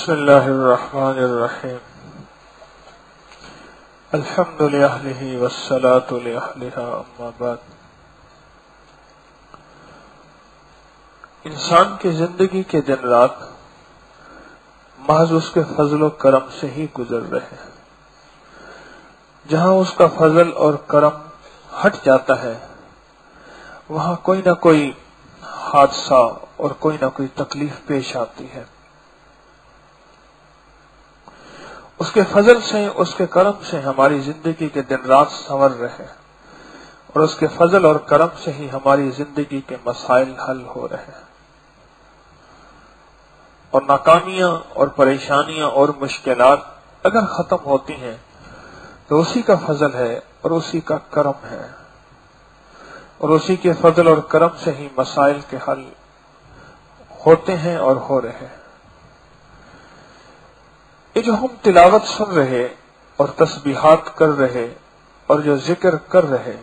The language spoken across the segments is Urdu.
بسم اللہ الرحمن الرحیم الحمد للہ والصلاة لأہلہا اما بعد۔ انسان کی زندگی کے دن رات محض اس کے فضل و کرم سے ہی گزر رہے ہیں۔ جہاں اس کا فضل اور کرم ہٹ جاتا ہے وہاں کوئی نہ کوئی حادثہ اور کوئی نہ کوئی تکلیف پیش آتی ہے۔ اس کے فضل سے، اس کے کرم سے ہماری زندگی کے دن رات سنور رہے اور اس کے فضل اور کرم سے ہی ہماری زندگی کے مسائل حل ہو رہے ہیں، اور ناکامیاں اور پریشانیاں اور مشکلات اگر ختم ہوتی ہیں تو اسی کا فضل ہے اور اسی کا کرم ہے، اور اسی کے فضل اور کرم سے ہی مسائل کے حل ہوتے ہیں اور ہو رہے ہیں۔ یہ جو ہم تلاوت سن رہے اور تسبیحات کر رہے اور جو ذکر کر رہے،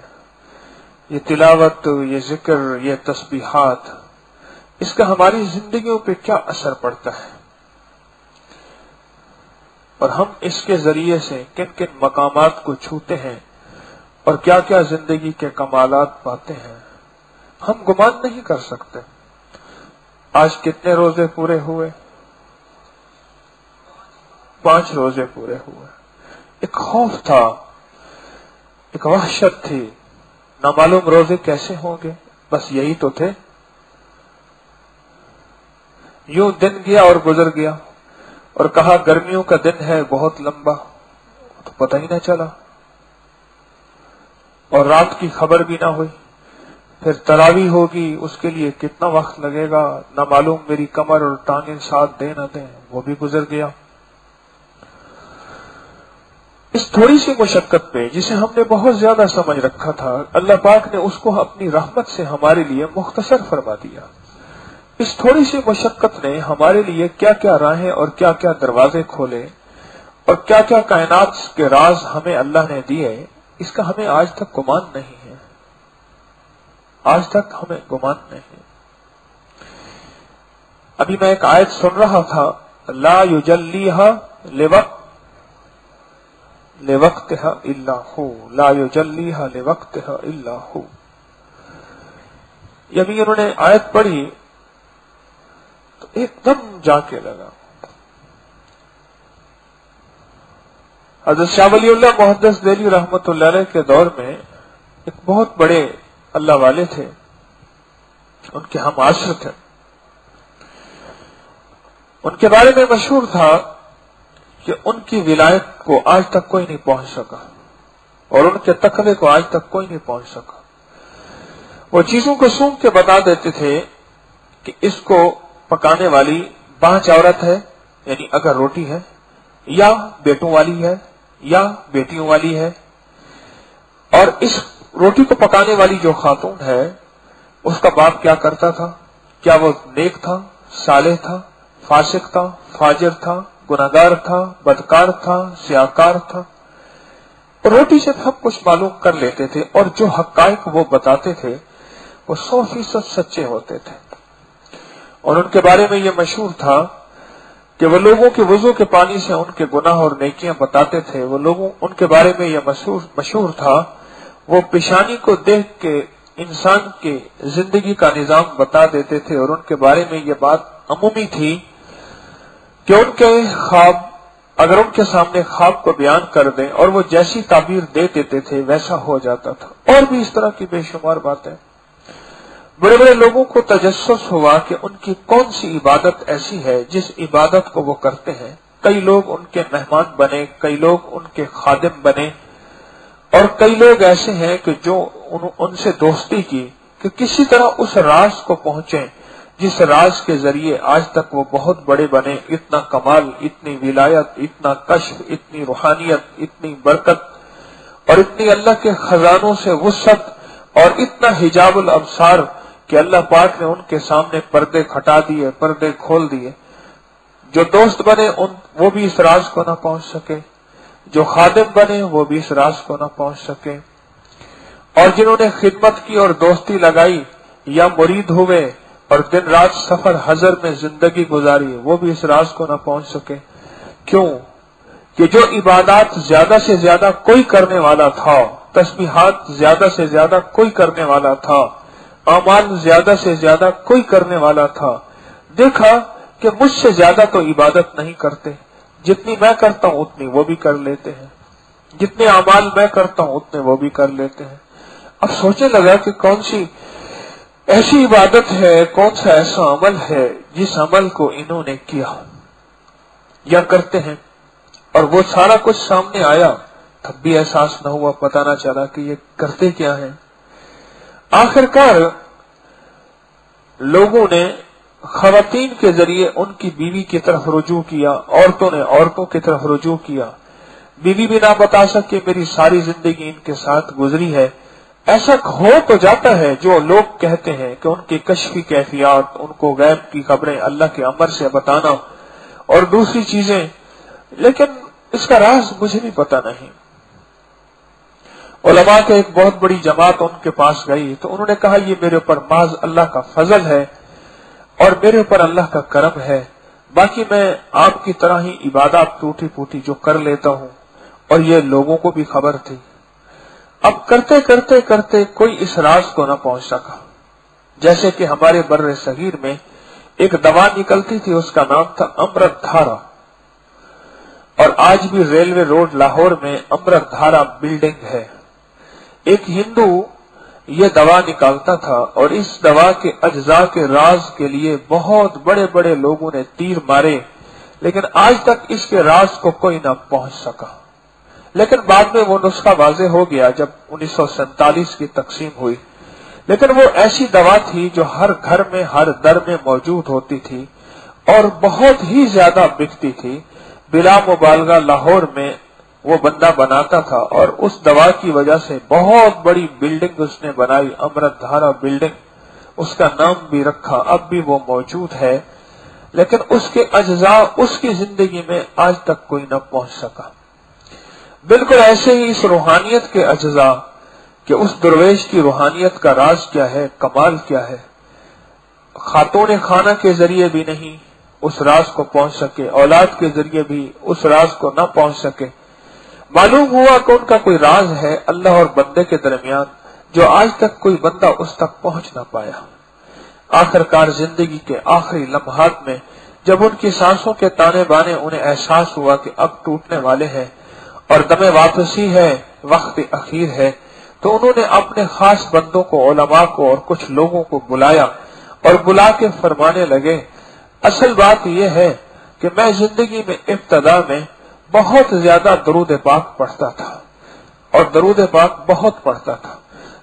یہ تلاوت، یہ ذکر، یہ تسبیحات، اس کا ہماری زندگیوں پہ کیا اثر پڑتا ہے، اور ہم اس کے ذریعے سے کن کن مقامات کو چھوتے ہیں اور کیا کیا زندگی کے کمالات پاتے ہیں، ہم گمان نہیں کر سکتے۔ آج کتنے روزے پورے ہوئے؟ 5 روزے پورے ہوئے۔ ایک خوف تھا، ایک وحشت تھی، نہ معلوم روزے کیسے ہوں گے، بس یہی تو تھے۔ یوں دن گیا اور گزر گیا، اور کہا گرمیوں کا دن ہے بہت لمبا، تو پتہ ہی نہ چلا، اور رات کی خبر بھی نہ ہوئی۔ پھر تراویح ہوگی، اس کے لیے کتنا وقت لگے گا، نہ معلوم میری کمر اور ٹانگیں ساتھ دے نہ دیں، وہ بھی گزر گیا۔ اس تھوڑی سی مشقت پہ جسے ہم نے بہت زیادہ سمجھ رکھا تھا، اللہ پاک نے اس کو اپنی رحمت سے ہمارے لیے مختصر فرما دیا۔ اس تھوڑی سی مشقت نے ہمارے لیے کیا کیا راہیں اور کیا کیا دروازے کھولے اور کیا کیا کائنات کے راز ہمیں اللہ نے دیے، اس کا ہمیں آج تک گمان نہیں ہے، آج تک ہمیں گمان نہیں۔ ابھی میں ایک آیت سن رہا تھا، لا یجلیھا لوقتھا الا ہو، لا یجلیھا لوقتھا الا ہو۔ جب انہوں نے آیت پڑھی تو ایک دم جا کے لگا۔ حضرت شاہ ولی اللہ محدث دہلوی رحمۃ اللہ علیہ کے دور میں ایک بہت بڑے اللہ والے تھے، ان کے ہم عصر تھے۔ ان کے بارے میں مشہور تھا کہ ان کی ولایت کو آج تک کوئی نہیں پہنچ سکا، اور ان کے تقوی کو آج تک کوئی نہیں پہنچ سکا۔ وہ چیزوں کو سونگ کے بتا دیتے تھے کہ اس کو پکانے والی بانچ عورت ہے، یعنی اگر روٹی ہے، یا بیٹوں والی ہے یا بیٹیوں والی ہے، اور اس روٹی کو پکانے والی جو خاتون ہے اس کا باپ کیا کرتا تھا، کیا وہ نیک تھا، صالح تھا، فاسق تھا، فاجر تھا، گناہگار تھا، بدکار تھا، سیاہکار تھا۔ روٹی سے سب کچھ معلوم کر لیتے تھے، اور جو حقائق وہ بتاتے تھے وہ 100% سچے ہوتے تھے۔ اور ان کے بارے میں یہ مشہور تھا کہ وہ لوگوں کے وضو کے پانی سے ان کے گناہ اور نیکیاں بتاتے تھے۔ وہ لوگوں ان کے بارے میں یہ مشہور تھا، وہ پیشانی کو دیکھ کے انسان کے زندگی کا نظام بتا دیتے تھے، اور ان کے بارے میں یہ بات عمومی تھی کہ ان کے خواب، اگر ان کے سامنے خواب کو بیان کر دیں اور وہ جیسی تعبیر دے دیتے تھے ویسا ہو جاتا تھا، اور بھی اس طرح کی بے شمار باتیں۔ بڑے بڑے لوگوں کو تجسس ہوا کہ ان کی کون سی عبادت ایسی ہے جس عبادت کو وہ کرتے ہیں، کئی لوگ ان کے مہمان بنے، کئی لوگ ان کے خادم بنے، اور کئی لوگ ایسے ہیں کہ جو ان سے دوستی کی کہ کسی طرح اس راز کو پہنچیں جس راز کے ذریعے آج تک وہ بہت بڑے بنے۔ اتنا کمال، اتنی ولایت، اتنا کشف، اتنی روحانیت، اتنی برکت، اور اتنی اللہ کے خزانوں سے وسعت، اور اتنا حجاب الابصار کہ اللہ پاک نے ان کے سامنے پردے ہٹا دیے، پردے کھول دیے۔ جو دوست بنے وہ بھی اس راز کو نہ پہنچ سکے، جو خادم بنے وہ بھی اس راز کو نہ پہنچ سکے، اور جنہوں نے خدمت کی اور دوستی لگائی یا مرید ہوئے اور دن رات سفر حضر میں زندگی گزاری، وہ بھی اس راز کو نہ پہنچ سکے. کیوں؟ کہ جو عبادات زیادہ سے زیادہ کوئی کرنے والا تھا، تسبیحات زیادہ سے زیادہ کوئی کرنے والا تھا، اعمال زیادہ سے زیادہ کوئی کرنے والا تھا، دیکھا کہ مجھ سے زیادہ تو عبادت نہیں کرتے، جتنی میں کرتا ہوں اتنی وہ بھی کر لیتے ہیں، جتنے اعمال میں کرتا ہوں اتنے وہ بھی کر لیتے ہیں. اب سوچنے لگا کہ کون سی ایسی عبادت ہے، کون سا ایسا عمل ہے جس عمل کو انہوں نے کیا یا کرتے ہیں، اور وہ سارا کچھ سامنے آیا تب بھی احساس نہ ہوا، پتہ نہ چلا کہ یہ کرتے کیا ہیں. آخرکار لوگوں نے خواتین کے ذریعے ان کی بیوی کی طرف رجوع کیا، عورتوں نے عورتوں کی طرف رجوع کیا. بیوی بھی نہ بتا سکے میری ساری زندگی ان کے ساتھ گزری ہے. ایسا ہو تو جاتا ہے جو لوگ کہتے ہیں کہ ان کی کشفی کیفیات، ان کو غیب کی خبریں اللہ کے امر سے بتانا اور دوسری چیزیں، لیکن اس کا راز مجھے بھی پتہ نہیں. علماء کے ایک بہت بڑی جماعت ان کے پاس گئی تو انہوں نے کہا یہ میرے اوپر محض اللہ کا فضل ہے اور میرے اوپر اللہ کا کرم ہے، باقی میں آپ کی طرح ہی عبادات ٹوٹی پوٹی جو کر لیتا ہوں، اور یہ لوگوں کو بھی خبر تھی. اب کرتے کرتے کرتے کوئی اس راز کو نہ پہنچ سکا. جیسے کہ ہمارے بر صغیر میں ایک دوا نکلتی تھی، اس کا نام تھا امرت دھارا، اور آج بھی ریلوے روڈ لاہور میں امرت دھارا بلڈنگ ہے. ایک ہندو یہ دوا نکالتا تھا اور اس دوا کے اجزاء کے راز کے لیے بہت بڑے بڑے لوگوں نے تیر مارے، لیکن آج تک اس کے راز کو کوئی نہ پہنچ سکا. لیکن بعد میں وہ نسخہ واضح ہو گیا جب 1947 کی تقسیم ہوئی. لیکن وہ ایسی دوا تھی جو ہر گھر میں ہر در میں موجود ہوتی تھی اور بہت ہی زیادہ بکتی تھی. بلا مبالغہ لاہور میں وہ بندہ بناتا تھا اور اس دوا کی وجہ سے بہت بڑی بلڈنگ اس نے بنائی، امرت دھارا بلڈنگ، اس کا نام بھی رکھا، اب بھی وہ موجود ہے. لیکن اس کے اجزاء اس کی زندگی میں آج تک کوئی نہ پہنچ سکا. بالکل ایسے ہی اس روحانیت کے اجزاء کہ اس درویش کی روحانیت کا راز کیا ہے، کمال کیا ہے، خاتون خانہ کے ذریعے بھی نہیں اس راز کو پہنچ سکے، اولاد کے ذریعے بھی اس راز کو نہ پہنچ سکے. معلوم ہوا کہ ان کا کوئی راز ہے اللہ اور بندے کے درمیان جو آج تک کوئی بندہ اس تک پہنچ نہ پایا. آخرکار زندگی کے آخری لمحات میں جب ان کی سانسوں کے تانے بانے انہیں احساس ہوا کہ اب ٹوٹنے والے ہیں اور دم واپسی ہے، وقت اخیر ہے، تو انہوں نے اپنے خاص بندوں کو، علماء کو اور کچھ لوگوں کو بلایا اور بلا کے فرمانے لگے اصل بات یہ ہے کہ میں زندگی میں ابتدا میں بہت زیادہ درود پاک پڑھتا تھا اور درود پاک بہت پڑھتا تھا.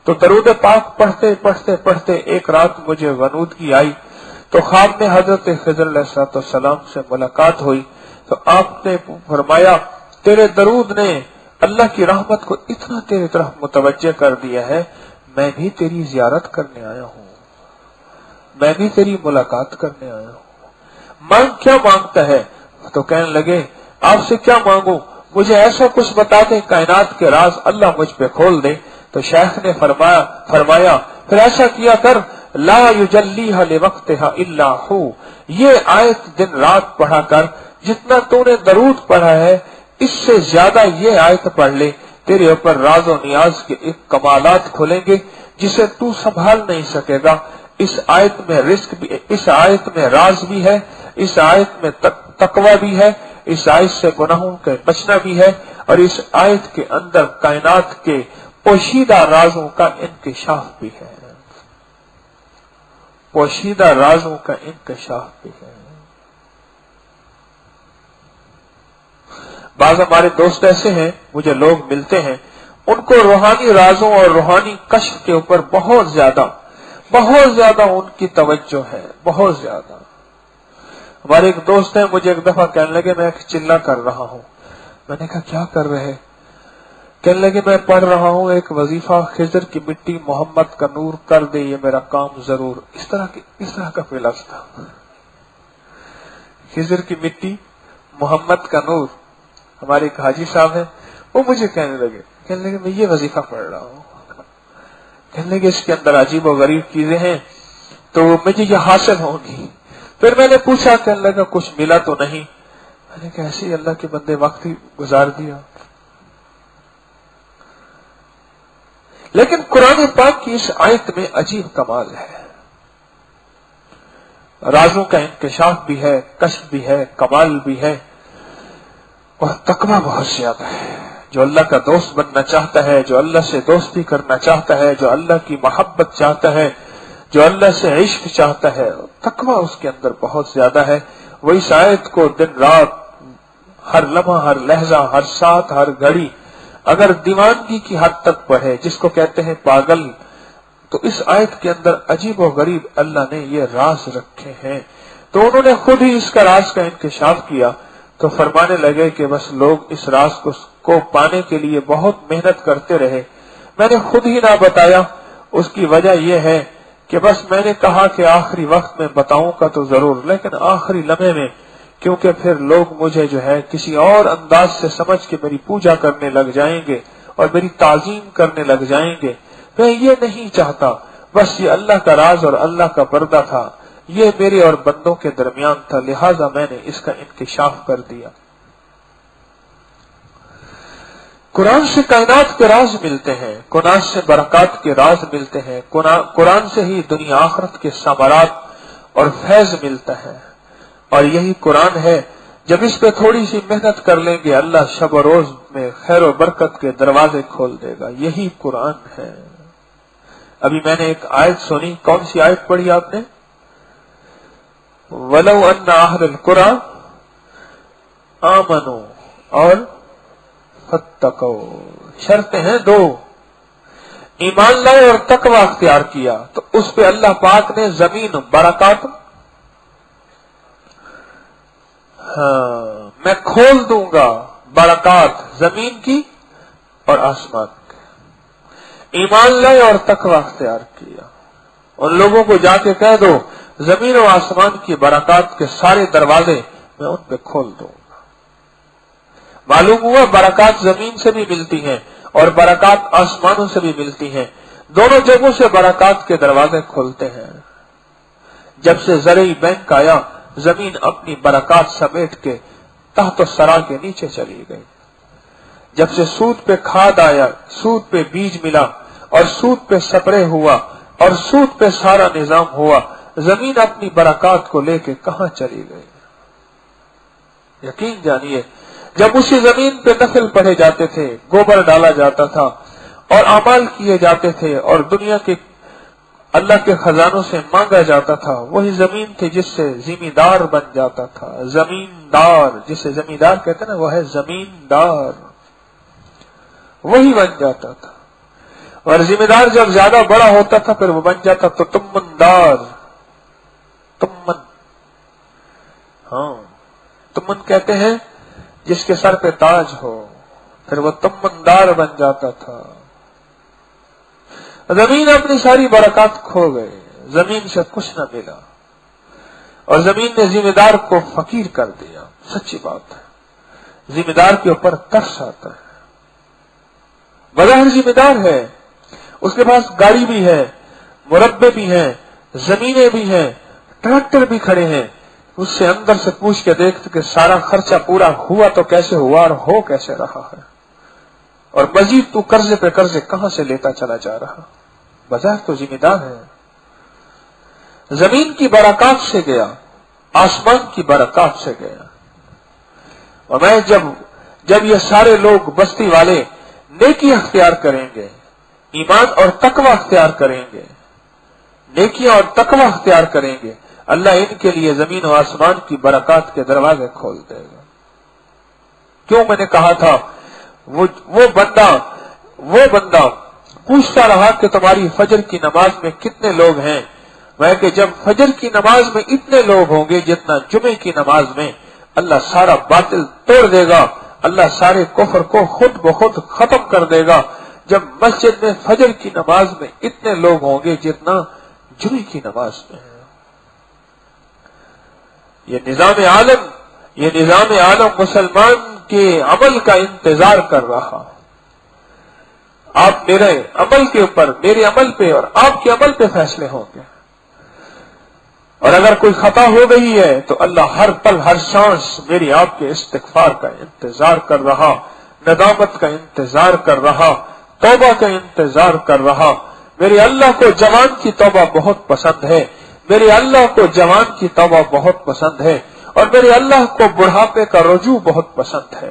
تو درود پاک پڑھتے پڑھتے پڑھتے ایک رات مجھے غنودگی آئی تو خواب میں حضرت خضر علیہ السلام سے ملاقات ہوئی تو آپ نے فرمایا تیرے درود نے اللہ کی رحمت کو اتنا تیری طرف متوجہ کر دیا ہے، میں بھی تیری زیارت کرنے آیا ہوں، میں بھی تیری ملاقات کرنے آیا ہوں. مانگ کیا مانگتا ہے؟ تو کہنے لگے آپ سے کیا مانگوں، مجھے ایسا کچھ بتا دیں کائنات کے راز اللہ مجھ پہ کھول دے. تو شیخ نے فرمایا پھر ایسا کیا کر لا یجلیھا لوقتھا الا ہو، یہ آیت دن رات پڑھا کر، جتنا تو نے درود پڑھا ہے اس سے زیادہ یہ آیت پڑھ لے، تیرے اوپر راز و نیاز کے ایک کمالات کھلیں گے جسے تو سنبھال نہیں سکے گا. اس آیت میں رزق بھی، اس آیت میں راز بھی ہے، اس آیت میں تقوی بھی ہے، اس آیت سے گناہوں کے بچنا بھی ہے، اور اس آیت کے اندر کائنات کے پوشیدہ رازوں کا انکشاف بھی ہے، پوشیدہ رازوں کا انکشاف بھی ہے. بعض ہمارے دوست ایسے ہیں، مجھے لوگ ملتے ہیں، ان کو روحانی رازوں اور روحانی کشف کے اوپر بہت زیادہ ان کی توجہ ہے، بہت زیادہ. ہمارے ایک دوست ہیں، مجھے ایک دفعہ کہنے لگے میں ایک چلہ کر رہا ہوں. میں نے کہا کیا کر رہے؟ کہنے لگے میں پڑھ رہا ہوں ایک وظیفہ خضر کی مٹی محمد کا نور کر دے یہ میرا کام ضرور، اس طرح کا کوئی لفظ تھا. خضر کی مٹی محمد کا نور. ہمارے ایک حاجی صاحب ہیں، وہ مجھے کہنے لگے میں یہ وظیفہ پڑھ رہا ہوں. کہنے لگے اس کے اندر عجیب و غریب چیزیں ہیں تو مجھے یہ حاصل ہوگی. پھر میں نے پوچھا کہ اللہ کا کچھ ملا تو نہیں. میں نے کہا ایسے ہی اللہ کے بندے وقت ہی گزار دیا. لیکن قرآن پاک کی اس آیت میں عجیب کمال ہے. رازوں کا انکشاف بھی ہے، کشف بھی ہے، کمال بھی ہے، اور تقویٰ بہت زیادہ ہے. جو اللہ کا دوست بننا چاہتا ہے، جو اللہ سے دوستی کرنا چاہتا ہے، جو اللہ کی محبت چاہتا ہے، جو اللہ سے عشق چاہتا ہے، تقویٰ اس کے اندر بہت زیادہ ہے. وہ اس آیت کو دن رات، ہر لمحہ، ہر لہجہ، ہر ساتھ، ہر گھڑی اگر دیوانگی کی حد تک پڑھے، جس کو کہتے ہیں پاگل، تو اس آیت کے اندر عجیب و غریب اللہ نے یہ راز رکھے ہیں. تو انہوں نے خود ہی اس کا راز کا انکشاف کیا تو فرمانے لگے کہ بس لوگ اس راز کو پانے کے لیے بہت محنت کرتے رہے. میں نے خود ہی نہ بتایا. اس کی وجہ یہ ہے کہ بس میں نے کہا کہ آخری وقت میں بتاؤں گا تو ضرور، لیکن آخری لمحے میں، کیونکہ پھر لوگ مجھے جو ہے کسی اور انداز سے سمجھ کے میری پوجا کرنے لگ جائیں گے اور میری تعظیم کرنے لگ جائیں گے. میں یہ نہیں چاہتا. بس یہ اللہ کا راز اور اللہ کا پردہ تھا، یہ میرے اور بندوں کے درمیان تھا، لہذا میں نے اس کا انکشاف کر دیا. قرآن سے کائنات کے راز ملتے ہیں، قرآن سے برکات کے راز ملتے ہیں، قرآن سے ہی دنیا آخرت کے ثمرات اور فیض ملتا ہے. اور یہی قرآن ہے، جب اس پہ تھوڑی سی محنت کر لیں گے اللہ شب و روز میں خیر و برکت کے دروازے کھول دے گا. یہی قرآن ہے. ابھی میں نے ایک آیت سنی. کون سی آیت پڑھی آپ نے؟ وَلَوْ أَنَّ أَهْلَ الْقُرَىٰ آمَنُوا اور فَاتَّقَوْا. شرطیں ہیں دو، ایمان لائے اور تقوی اختیار کیا تو اس پہ اللہ پاک نے زمین برکات میں کھول دوں گا، برکات زمین کی اور آسمان کی. ایمان لائے اور تقوی اختیار کیا. ان لوگوں کو جا کے کہہ دو زمین و آسمان کی برکات کے سارے دروازے میں ان پہ کھول دوں گا. معلوم ہوا برکات زمین سے بھی ملتی ہیں اور برکات آسمانوں سے بھی ملتی ہیں. دونوں جگہوں سے برکات کے دروازے کھولتے ہیں. جب سے زرعی بینک آیا، زمین اپنی برکات سمیٹ کے تحت و سرا کے نیچے چلی گئی. جب سے سود پہ کھاد آیا، سود پہ بیج ملا اور سود پہ سپرے ہوا اور سود پہ سارا نظام ہوا، زمین اپنی برکات کو لے کے کہاں چلی گئی؟ یقین جانیے، جب اسی زمین پہ نفل پڑھے جاتے تھے، گوبر ڈالا جاتا تھا اور اعمال کیے جاتے تھے اور دنیا کے اللہ کے خزانوں سے مانگا جاتا تھا، وہی زمین تھی جس سے زمیندار بن جاتا تھا. زمیندار جسے زمیندار کہتے ہیں نا، وہ ہے زمیندار، وہی بن جاتا تھا. اور زمیندار جب زیادہ بڑا ہوتا تھا پھر وہ بن جاتا تو تمندار. تمن، ہاں تمن کہتے ہیں جس کے سر پہ تاج ہو، پھر وہ تمندار بن جاتا تھا. زمین اپنی ساری برکات کھو گئے، زمین سے کچھ نہ ملا اور زمین نے ذمہ دار کو فقیر کر دیا. سچی بات ہے، ذمہ دار کے اوپر ترس آتا ہے. بظاہر ذمہ دار ہے، اس کے پاس گاڑی بھی ہے، مربے بھی ہیں، زمینیں بھی ہیں، ٹریکٹر بھی کھڑے ہیں. اس سے اندر سے پوچھ کے دیکھتے کہ سارا خرچہ پورا ہوا تو کیسے ہوا اور ہو کیسے رہا ہے، اور مزید تو قرضے پہ قرضے کہاں سے لیتا چلا جا رہا. بظاہر تو ذمہ دار ہے. زمین کی برکات سے گیا، آسمان کی برکات سے گیا. اور میں جب یہ سارے لوگ بستی والے نیکی اختیار کریں گے، ایمان اور تقوی اختیار کریں گے، نیکیاں اور تقوی اختیار کریں گے، اللہ ان کے لیے زمین و آسمان کی برکات کے دروازے کھول دے گا. کیوں میں نے کہا تھا وہ بندہ پوچھتا رہا کہ تمہاری فجر کی نماز میں کتنے لوگ ہیں؟ میں کہ جب فجر کی نماز میں اتنے لوگ ہوں گے جتنا جمعے کی نماز میں، اللہ سارا باطل توڑ دے گا، اللہ سارے کفر کو خود بخود ختم کر دے گا. جب مسجد میں فجر کی نماز میں اتنے لوگ ہوں گے جتنا جمعے کی نماز میں. یہ نظام عالم مسلمان کے عمل کا انتظار کر رہا. آپ میرے عمل کے اوپر، میرے عمل پہ اور آپ کے عمل پہ فیصلے ہوں گے. اور اگر کوئی خطا ہو گئی ہے تو اللہ ہر پل ہر سانس میری آپ کے استغفار کا انتظار کر رہا، ندامت کا انتظار کر رہا، توبہ کا انتظار کر رہا۔ میرے اللہ کو جوان کی توبہ بہت پسند ہے، میرے اللہ کو جوان کی توبہ بہت پسند ہے، اور میرے اللہ کو بڑھاپے کا رجوع بہت پسند ہے،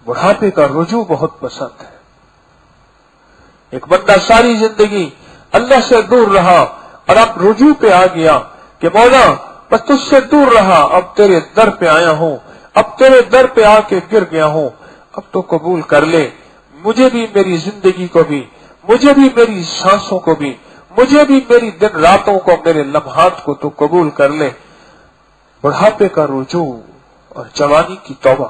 بڑھاپے کا رجوع بہت پسند ہے۔ ایک بندہ ساری زندگی اللہ سے دور رہا اور اب رجوع پہ آ گیا کہ مولا بس تجھ سے دور رہا، اب تیرے در پہ آیا ہوں، اب تیرے در پہ آ کے گر گیا ہوں، اب تو قبول کر لے مجھے بھی، میری زندگی کو بھی، مجھے بھی میری سانسوں کو بھی، مجھے بھی میری دن راتوں کو، میرے لمحات کو تو قبول کر لے۔ بڑھاپے کا رجوع اور جوانی کی توبہ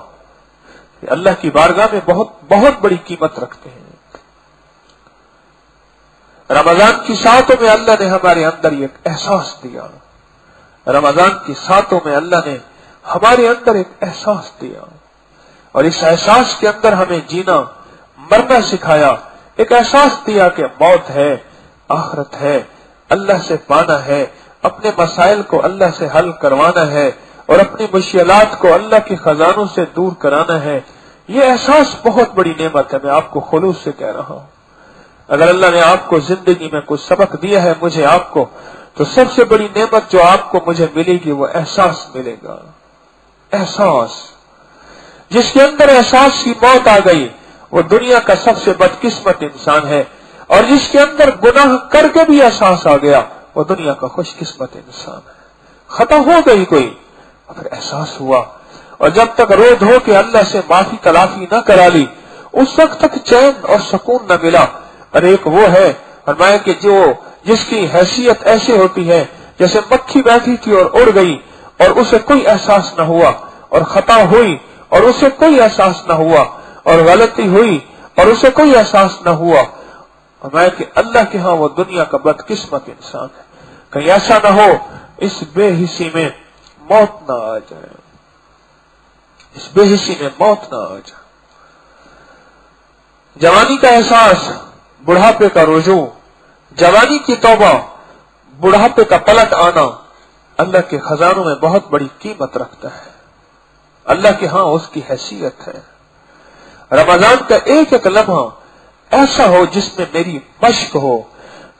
یہ اللہ کی بارگاہ میں بہت بہت بڑی قیمت رکھتے ہیں۔ رمضان کی ساعتوں میں اللہ نے ہمارے اندر ایک احساس دیا، رمضان کی ساعتوں میں اللہ نے ہمارے اندر ایک احساس دیا، اور اس احساس کے اندر ہمیں جینا مرنا سکھایا۔ ایک احساس دیا کہ موت ہے، آخرت ہے، اللہ سے پانا ہے، اپنے مسائل کو اللہ سے حل کروانا ہے، اور اپنی مشکلات کو اللہ کے خزانوں سے دور کرانا ہے۔ یہ احساس بہت بڑی نعمت ہے، میں آپ کو خلوص سے کہہ رہا ہوں۔ اگر اللہ نے آپ کو زندگی میں کچھ سبق دیا ہے مجھے آپ کو، تو سب سے بڑی نعمت جو آپ کو مجھے ملے گی وہ احساس ملے گا۔ احساس، جس کے اندر احساس کی موت آ گئی وہ دنیا کا سب سے بدقسمت انسان ہے، اور جس کے اندر گناہ کر کے بھی احساس آ گیا وہ دنیا کا خوش قسمت انسان ہے۔ خطا ہو گئی کوئی، پھر احساس ہوا، اور جب تک رو دھو کے اللہ سے معافی تلافی نہ کرا لی اس وقت تک چین اور سکون نہ ملا۔ اور ایک وہ ہے فرمایا کہ جس کی حیثیت ایسے ہوتی ہے جیسے مکھی بیٹھی تھی اور اڑ گئی اور اسے کوئی احساس نہ ہوا، اور خطا ہوئی اور اسے کوئی احساس نہ ہوا، اور غلطی ہوئی اور اسے کوئی احساس نہ ہوا۔ فرمایا کہ اللہ کے ہاں وہ دنیا کا بدقسمت انسان ہے۔ کہیں ایسا نہ ہو اس بے حسی میں موت نہ آ جائے، اس بے حسی میں موت نہ آ جائے۔ جوانی کا احساس، بڑھاپے کا رجوع، جوانی کی توبہ، بڑھاپے کا پلٹ آنا اللہ کے خزانوں میں بہت بڑی قیمت رکھتا ہے، اللہ کے ہاں اس کی حیثیت ہے۔ رمضان کا ایک ایک لمحہ ایسا ہو جس میں میری مشق ہو،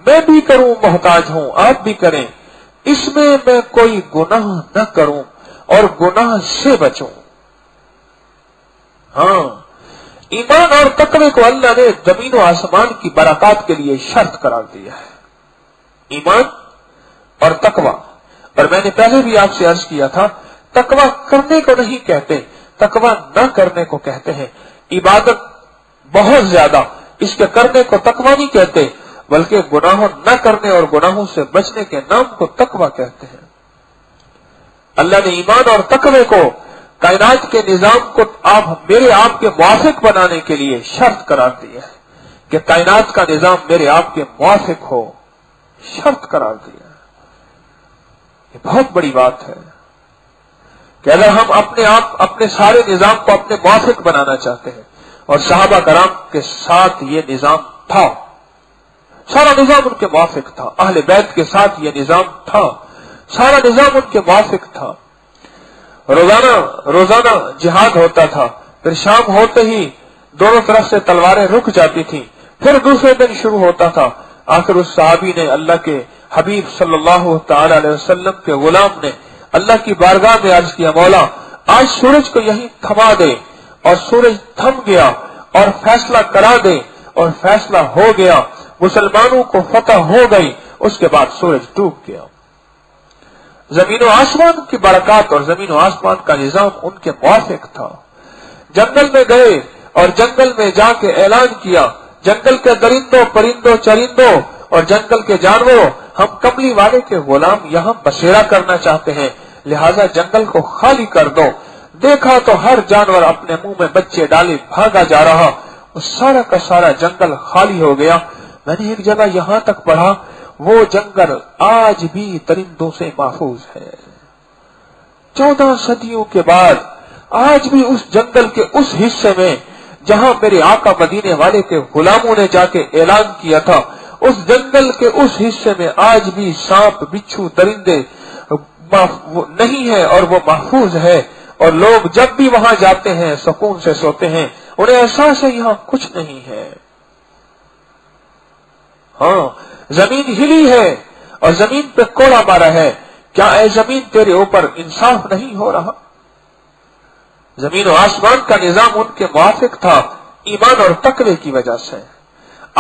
میں بھی کروں محتاج ہوں، آپ بھی کریں، اس میں میں کوئی گناہ نہ کروں اور گناہ سے بچوں۔ ہاں، ایمان اور تقوی کو اللہ نے زمین و آسمان کی برکات کے لیے شرط قرار دیا ہے، ایمان اور تقوی۔ اور میں نے پہلے بھی آپ سے عرض کیا تھا، تقوی کرنے کو نہیں کہتے، تقوی نہ کرنے کو کہتے ہیں۔ عبادت بہت زیادہ، اس کے کرنے کو تقوی نہیں کہتے، بلکہ گناہوں نہ کرنے اور گناہوں سے بچنے کے نام کو تقوی کہتے ہیں۔ اللہ نے ایمان اور تقوی کو کائنات کے نظام کو میرے آپ کے موافق بنانے کے لیے شرط قرار دیا ہے کہ کائنات کا نظام میرے آپ کے موافق ہو، شرط قرار دیا ہے۔ یہ بہت بڑی بات ہے کہ اگر ہم اپنے سارے نظام کو اپنے موافق بنانا چاہتے ہیں، اور صحابہ کرام کے ساتھ یہ نظام تھا، سارا نظام ان کے موافق تھا، اہل بیت کے ساتھ یہ نظام تھا، سارا نظام ان کے موافق تھا۔ روزانہ جہاد ہوتا تھا، پھر شام ہوتے ہی دونوں طرف سے تلواریں رک جاتی تھیں، پھر دوسرے دن شروع ہوتا تھا۔ آخر اس صحابی نے اللہ کے حبیب صلی اللہ تعالی علیہ وسلم کے غلام نے اللہ کی بارگاہ میں عرض کیا، مولا آج سورج کو یہیں تھما دے، اور سورج تھم گیا، اور فیصلہ کرا دے، اور فیصلہ ہو گیا، مسلمانوں کو فتح ہو گئی۔ اس کے بعد سورج ڈوب گیا۔ زمین و آسمان کی برکات اور زمین و آسمان کا نظام ان کے موافق تھا۔ جنگل میں گئے اور جنگل میں جا کے اعلان کیا، جنگل کے درندوں پرندوں چرندوں اور جنگل کے جانوروں، ہم کملی والے کے غلام یہاں بسیرا کرنا چاہتے ہیں، لہذا جنگل کو خالی کر دو۔ دیکھا تو ہر جانور اپنے منہ میں بچے ڈالے بھاگا جا رہا، وہ سارا کا سارا جنگل خالی ہو گیا۔ میں نے ایک جگہ یہاں تک پڑھا، وہ جنگل آج بھی درندوں سے محفوظ ہے۔ 14 صدیوں کے بعد آج بھی اس جنگل کے اس حصے میں جہاں میرے آقا مدینے والے کے غلاموں نے جا کے اعلان کیا تھا، اس جنگل کے اس حصے میں آج بھی سانپ بچھو درندے نہیں ہے اور وہ محفوظ ہے، اور لوگ جب بھی وہاں جاتے ہیں سکون سے سوتے ہیں، انہیں احساس ہے یہاں کچھ نہیں ہے۔ ہاں، زمین ہلی ہے اور زمین پہ کوڑا مارا ہے، کیا اے زمین تیرے اوپر انصاف نہیں ہو رہا؟ زمین و آسمان کا نظام ان کے موافق تھا ایمان اور تقوی کی وجہ سے۔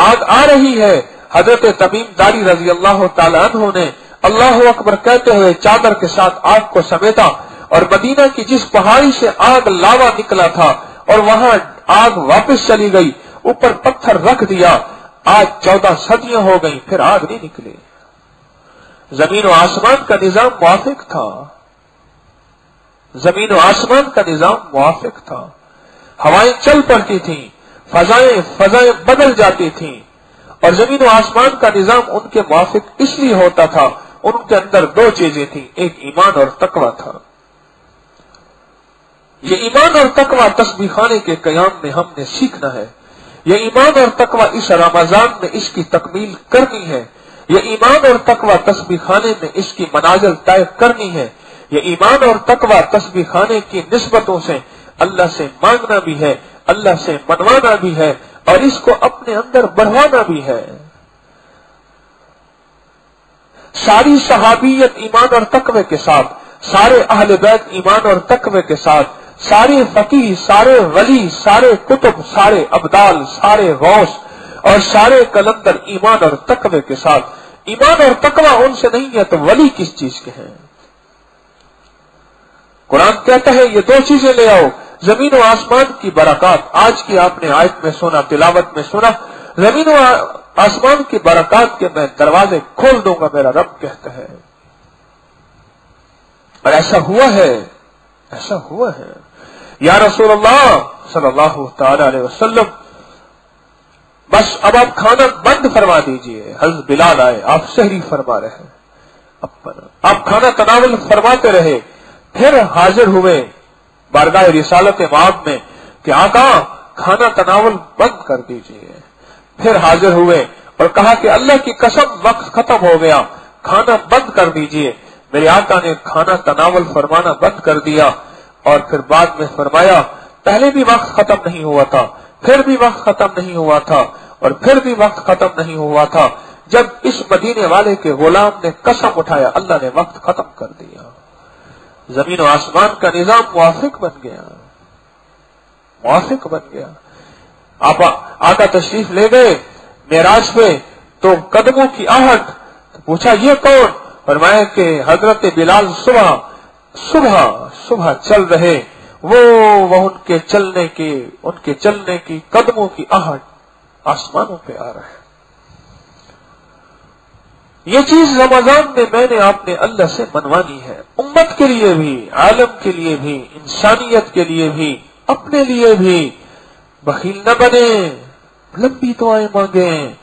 آگ آ رہی ہے، حضرت تمیم داری رضی اللہ تعالیٰ عنہ نے اللہ اکبر کہتے ہوئے چادر کے ساتھ آگ کو سمیٹا، اور مدینہ کی جس پہاڑی سے آگ لاوا نکلا تھا اور وہاں آگ واپس چلی گئی، اوپر پتھر رکھ دیا، آج 14 صدیاں ہو گئی پھر آگ نہیں نکلی۔ زمین و آسمان کا نظام موافق تھا، زمین و آسمان کا نظام موافق تھا، ہوائیں چل پڑتی تھیں، فضائیں بدل جاتی تھیں، اور زمین و آسمان کا نظام ان کے موافق اس لیے ہوتا تھا، ان کے اندر 2 چیزیں تھیں، ایک ایمان اور تقوی تھا۔ یہ ایمان اور تقوی تسبیح خانے کے قیام میں ہم نے سیکھنا ہے، یہ ایمان اور تقوی اس رمضان میں اس کی تکمیل کرنی ہے، یہ ایمان اور تقوی تسبیح خانے میں اس کی منازل طے کرنی ہے، یہ ایمان اور تقوی تسبیح خانے کی نسبتوں سے اللہ سے مانگنا بھی ہے، اللہ سے منوانا بھی ہے، اور اس کو اپنے اندر بڑھوانا بھی ہے۔ ساری صحابیت ایمان اور تقوی کے ساتھ، سارے اہل بیت ایمان اور تقوی کے ساتھ، سارے فقیہ، سارے ولی، سارے کتب، سارے ابدال، سارے غوث اور سارے کلندر ایمان اور تقوی کے ساتھ۔ ایمان اور تقوی ان سے نہیں ہے تو ولی کس چیز کے ہیں؟ قرآن کہتا ہے یہ 2 چیزیں لے آؤ، زمین و آسمان کی برکات۔ آج کی آپ نے آیت میں سنا، تلاوت میں سنا، زمین و آسمان کی برکات کے میں دروازے کھول دوں گا، میرا رب کہتا ہے، اور ایسا ہوا ہے، ایسا ہوا ہے۔ یا رسول اللہ صلی اللہ تعالی علیہ وسلم، بس اب آپ کھانا بند فرما دیجئے۔ حضرت بلال آئے، آپ سحری فرما رہے، آپ کھانا تناول فرماتے رہے، پھر حاضر ہوئے بارگاہ رسالت مآب میں کہ آقا کھانا تناول بند کر دیجئے۔ پھر حاضر ہوئے اور کہا کہ اللہ کی قسم وقت ختم ہو گیا، کھانا بند کر دیجئے۔ میرے آقا نے کھانا تناول فرمانا بند کر دیا، اور پھر بعد میں فرمایا پہلے بھی وقت ختم نہیں ہوا تھا، پھر بھی وقت ختم نہیں ہوا تھا، اور پھر بھی وقت ختم نہیں ہوا تھا، جب اس مدینے والے کے غلام نے قسم اٹھایا اللہ نے وقت ختم کر دیا۔ زمین و آسمان کا نظام موافق بن گیا، موافق بن گیا۔ آپ آقا تشریف لے گئے معراج پہ تو قدموں کی آہٹ، تو پوچھا یہ کون؟ فرمایا کہ حضرت بلال صبح چل رہے، وہ ان کے چلنے کی قدموں کی آہٹ آسمانوں پہ آ رہا ہے۔ یہ چیز رمضان میں نے آپ نے اللہ سے منوانی ہے، امت کے لیے بھی، عالم کے لیے بھی، انسانیت کے لیے بھی، اپنے لیے بھی۔ بخیل نہ بنیں، لمبی دعائیں مانگیں،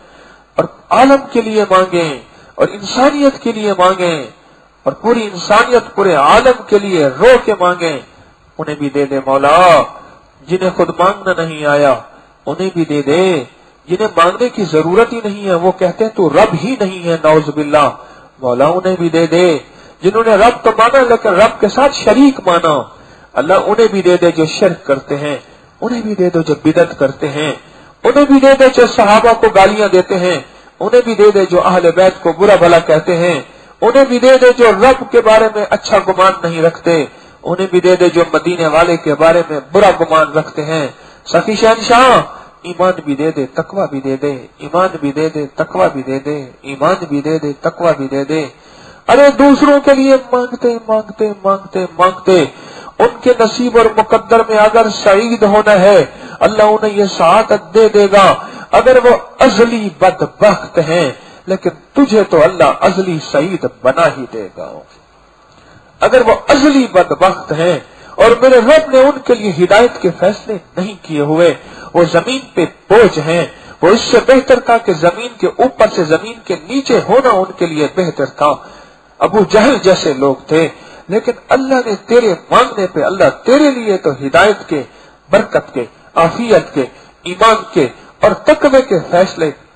اور عالم کے لیے مانگیں، اور انسانیت کے لیے مانگیں، اور پوری انسانیت پورے عالم کے لیے رو کے مانگیں۔ انہیں بھی دے دے مولا، جنہیں خود مانگنا نہیں آیا انہیں بھی دے دے، جنہیں مانگنے کی ضرورت ہی نہیں ہے وہ کہتے ہیں تو رب ہی نہیں ہے، نعوذ باللہ، مولا انہیں بھی دے دے۔ جنہوں نے رب تو مانا لیکن رب کے ساتھ شریک مانا، اللہ انہیں بھی دے دے جو شرک کرتے ہیں، انہیں بھی دے دو جو بدعت کرتے ہیں، انہیں بھی دے دے جو صحابہ کو گالیاں دیتے ہیں، انہیں بھی دے دے جو اہل بیت کو برا بھلا کہتے ہیں، انہیں بھی دے دے جو رب کے بارے میں اچھا گمان نہیں رکھتے، انہیں بھی دے دے جو مدینے والے کے بارے میں برا گمان رکھتے ہیں۔ سخی شہنشاہ ایمان بھی دے دے، تقوی بھی دے دے، ایمان بھی دے دے، تقوی بھی دے دے، ایمان بھی دے دے، تقوی بھی دے دے۔ ارے دوسروں کے لیے مانگتے مانگتے مانگتے مانگتے ان کے نصیب اور مقدر میں اگر سعید ہونا ہے اللہ انہیں یہ سعادت دے دے گا، اگر وہ ازلی بدبخت ہیں لیکن تجھے تو اللہ ازلی سعید بنا ہی دے گا۔ اگر وہ ازلی بدبخت ہیں اور میرے رب نے ان کے لیے ہدایت کے فیصلے نہیں کیے ہوئے، وہ زمین پہ بوجھ ہیں، وہ اس سے بہتر تھا کہ زمین کے اوپر سے زمین کے نیچے ہونا ان کے لیے بہتر تھا۔ ابو جہل جیسے لوگ تھے، لیکن اللہ نے تیرے مانگنے پہ اللہ تیرے لیے تو ہدایت کے، برکت کے، عافیت کے، ایمان کے اور تقوی کے فیصلے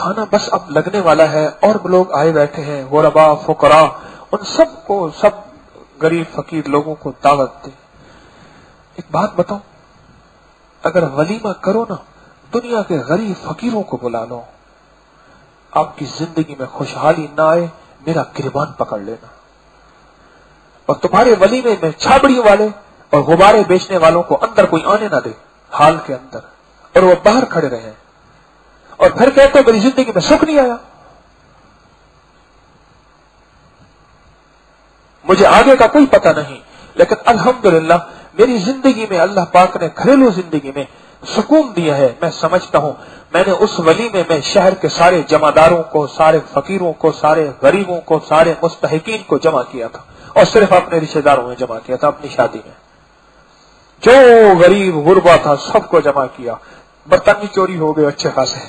کھانا بس اب لگنے والا ہے اور لوگ آئے بیٹھے ہیں، غربا فقراء، ان سب کو، سب غریب فقیر لوگوں کو دعوت دے۔ ایک بات بتاؤں، اگر ولیمہ کرو نا، دنیا کے غریب فقیروں کو بلا لو، آپ کی زندگی میں خوشحالی نہ آئے میرا گریبان پکڑ لینا، اور تمہارے ولیمے میں چھابڑیوں والے اور غبارے بیچنے والوں کو اندر کوئی آنے نہ دے، حال کے اندر، اور وہ باہر کھڑے رہے، اور پھر کہتے ہیں میری زندگی میں سکھ نہیں آیا۔ مجھے آگے کا کوئی پتہ نہیں، لیکن الحمدللہ میری زندگی میں اللہ پاک نے گھریلو زندگی میں سکون دیا ہے۔ میں سمجھتا ہوں میں نے اس ولیمے میں شہر کے سارے جمعداروں کو، سارے فقیروں کو، سارے غریبوں کو، سارے مستحقین کو جمع کیا تھا، اور صرف اپنے رشتے داروں میں جمع کیا تھا۔ اپنی شادی میں جو غریب غربا تھا سب کو جمع کیا، برتن بھی چوری ہو گئے اچھے خاصے،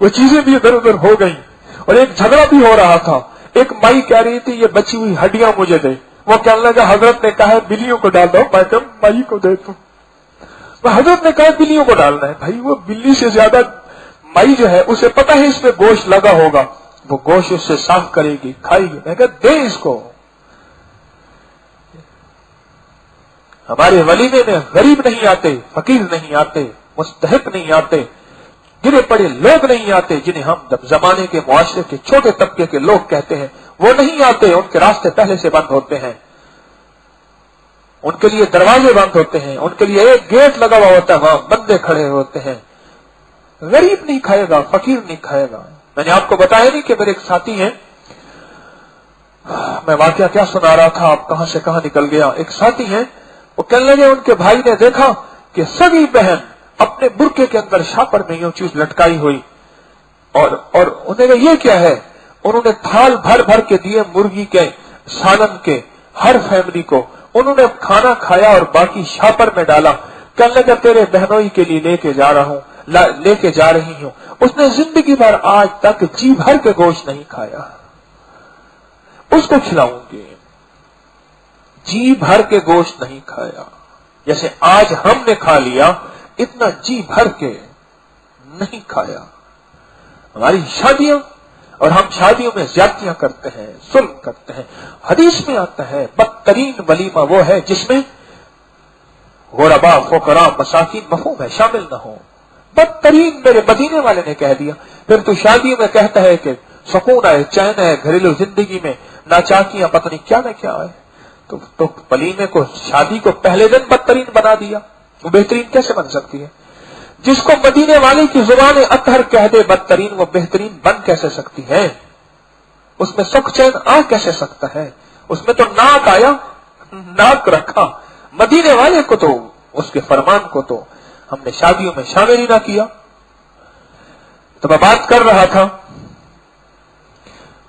وہ چیزیں بھی ادھر ادھر ہو گئی، اور ایک جھگڑا بھی ہو رہا تھا۔ ایک مائی کہہ رہی تھی یہ بچی ہوئی ہڈیاں مجھے دے، وہ کہنے لگا حضرت نے کہا ہے بلیوں کو ڈال دو، میں کہ مائی کو دے دو، حضرت نے کہا بلیوں کو ڈالنا ہے۔ بھائی وہ بلی سے زیادہ مائی جو ہے اسے پتہ ہے اس میں گوشت لگا ہوگا، وہ گوشت اس سے صاف کرے گی، کھائے گی۔ میں کہا دے اس کو۔ ہمارے ولیمے میں غریب نہیں آتے، فقیر نہیں آتے، مستحق نہیں آتے، گرے پڑے لوگ نہیں آتے، جنہیں ہم زمانے کے معاشرے کے چھوٹے طبقے کے لوگ کہتے ہیں، وہ نہیں آتے، ان کے راستے پہلے سے بند ہوتے ہیں، ان کے لیے دروازے بند ہوتے ہیں، ان کے لیے ایک گیٹ لگا ہوا ہوتا ہے، وہاں بندے کھڑے ہوتے ہیں۔ غریب نہیں کھائے گا، فقیر نہیں کھائے گا۔ میں نے آپ کو بتایا نہیں کہ میرے ایک ساتھی ہیں، میں واقعہ کیا سنا رہا تھا، آپ کہاں سے کہاں نکل گیا۔ ایک ساتھی ہیں، وہ کہنے لگے ان کے بھائی نے دیکھا کہ سگی بہن اپنے برقعے کے اندر شاپر میں یوں چیز لٹکائی ہوئی، اور انہوں نے کہا یہ کیا ہے؟ انہوں نے تھال بھر بھر کے دیے مرغی کے، سالن کے، ہر فیملی کو، انہوں نے کھانا کھایا اور باقی شاپر میں ڈالا۔ کہنے لگا تیرے بہنوئی کے لیے لے کے جا رہی ہوں۔ اس نے زندگی بھر آج تک جی بھر کے گوشت نہیں کھایا، اس کو کھلاؤں گی، جی بھر کے گوشت نہیں کھایا، جیسے آج ہم نے کھا لیا اتنا جی بھر کے نہیں کھایا۔ ہماری شادیاں، اور ہم شادیوں میں زیادتیاں کرتے ہیں، ظلم کرتے ہیں۔ حدیث میں آتا ہے بدترین ولیمہ وہ ہے جس میں غربا فقراء مساکین مفہوم ہے شامل نہ ہو، بدترین میرے مدینے والے نے کہہ دیا۔ پھر تو شادیوں میں کہتا ہے کہ سکون ہے، چین ہے، گھریلو زندگی میں ناچاکیاں پتہ نہیں کیا نہ کیا ہے، تو ولیمے کو، شادی کو پہلے دن بدترین بنا دیا، وہ بہترین کیسے بن سکتی ہے؟ جس کو مدینے والے کی زبان اطہر کہہ دے بدترین، وہ بہترین بن کیسے سکتی ہے؟ اس میں سکھ چین آ کیسے سکتا ہے؟ اس میں تو ناک آیا، ناک رکھا، مدینے والے کو تو، اس کے فرمان کو تو ہم نے شادیوں میں شامل ہی نہ کیا۔ تو میں بات کر رہا تھا،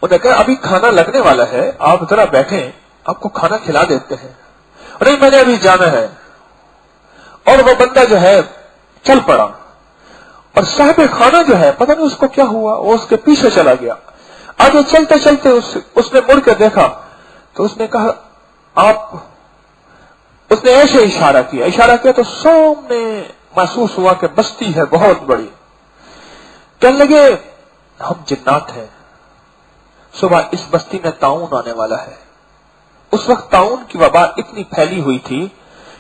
انہوں نے کہا ابھی کھانا لگنے والا ہے، آپ ذرا بیٹھیں، آپ کو کھانا کھلا دیتے ہیں۔ نہیں میں نے ابھی جانا ہے، اور وہ بندہ جو ہے چل پڑا، اور صاحب کھانا جو ہے پتہ نہیں اس کو کیا ہوا، وہ اس کے پیچھے چلا گیا۔ آگے چلتے چلتے اس نے مڑ کے دیکھا تو اس نے کہا آپ، اس نے ایسے اشارہ کیا تو سامنے محسوس ہوا کہ بستی ہے بہت بڑی۔ کہنے لگے ہم جنات ہیں، صبح اس بستی میں طاعون آنے والا ہے۔ اس وقت طاعون کی وبا اتنی پھیلی ہوئی تھی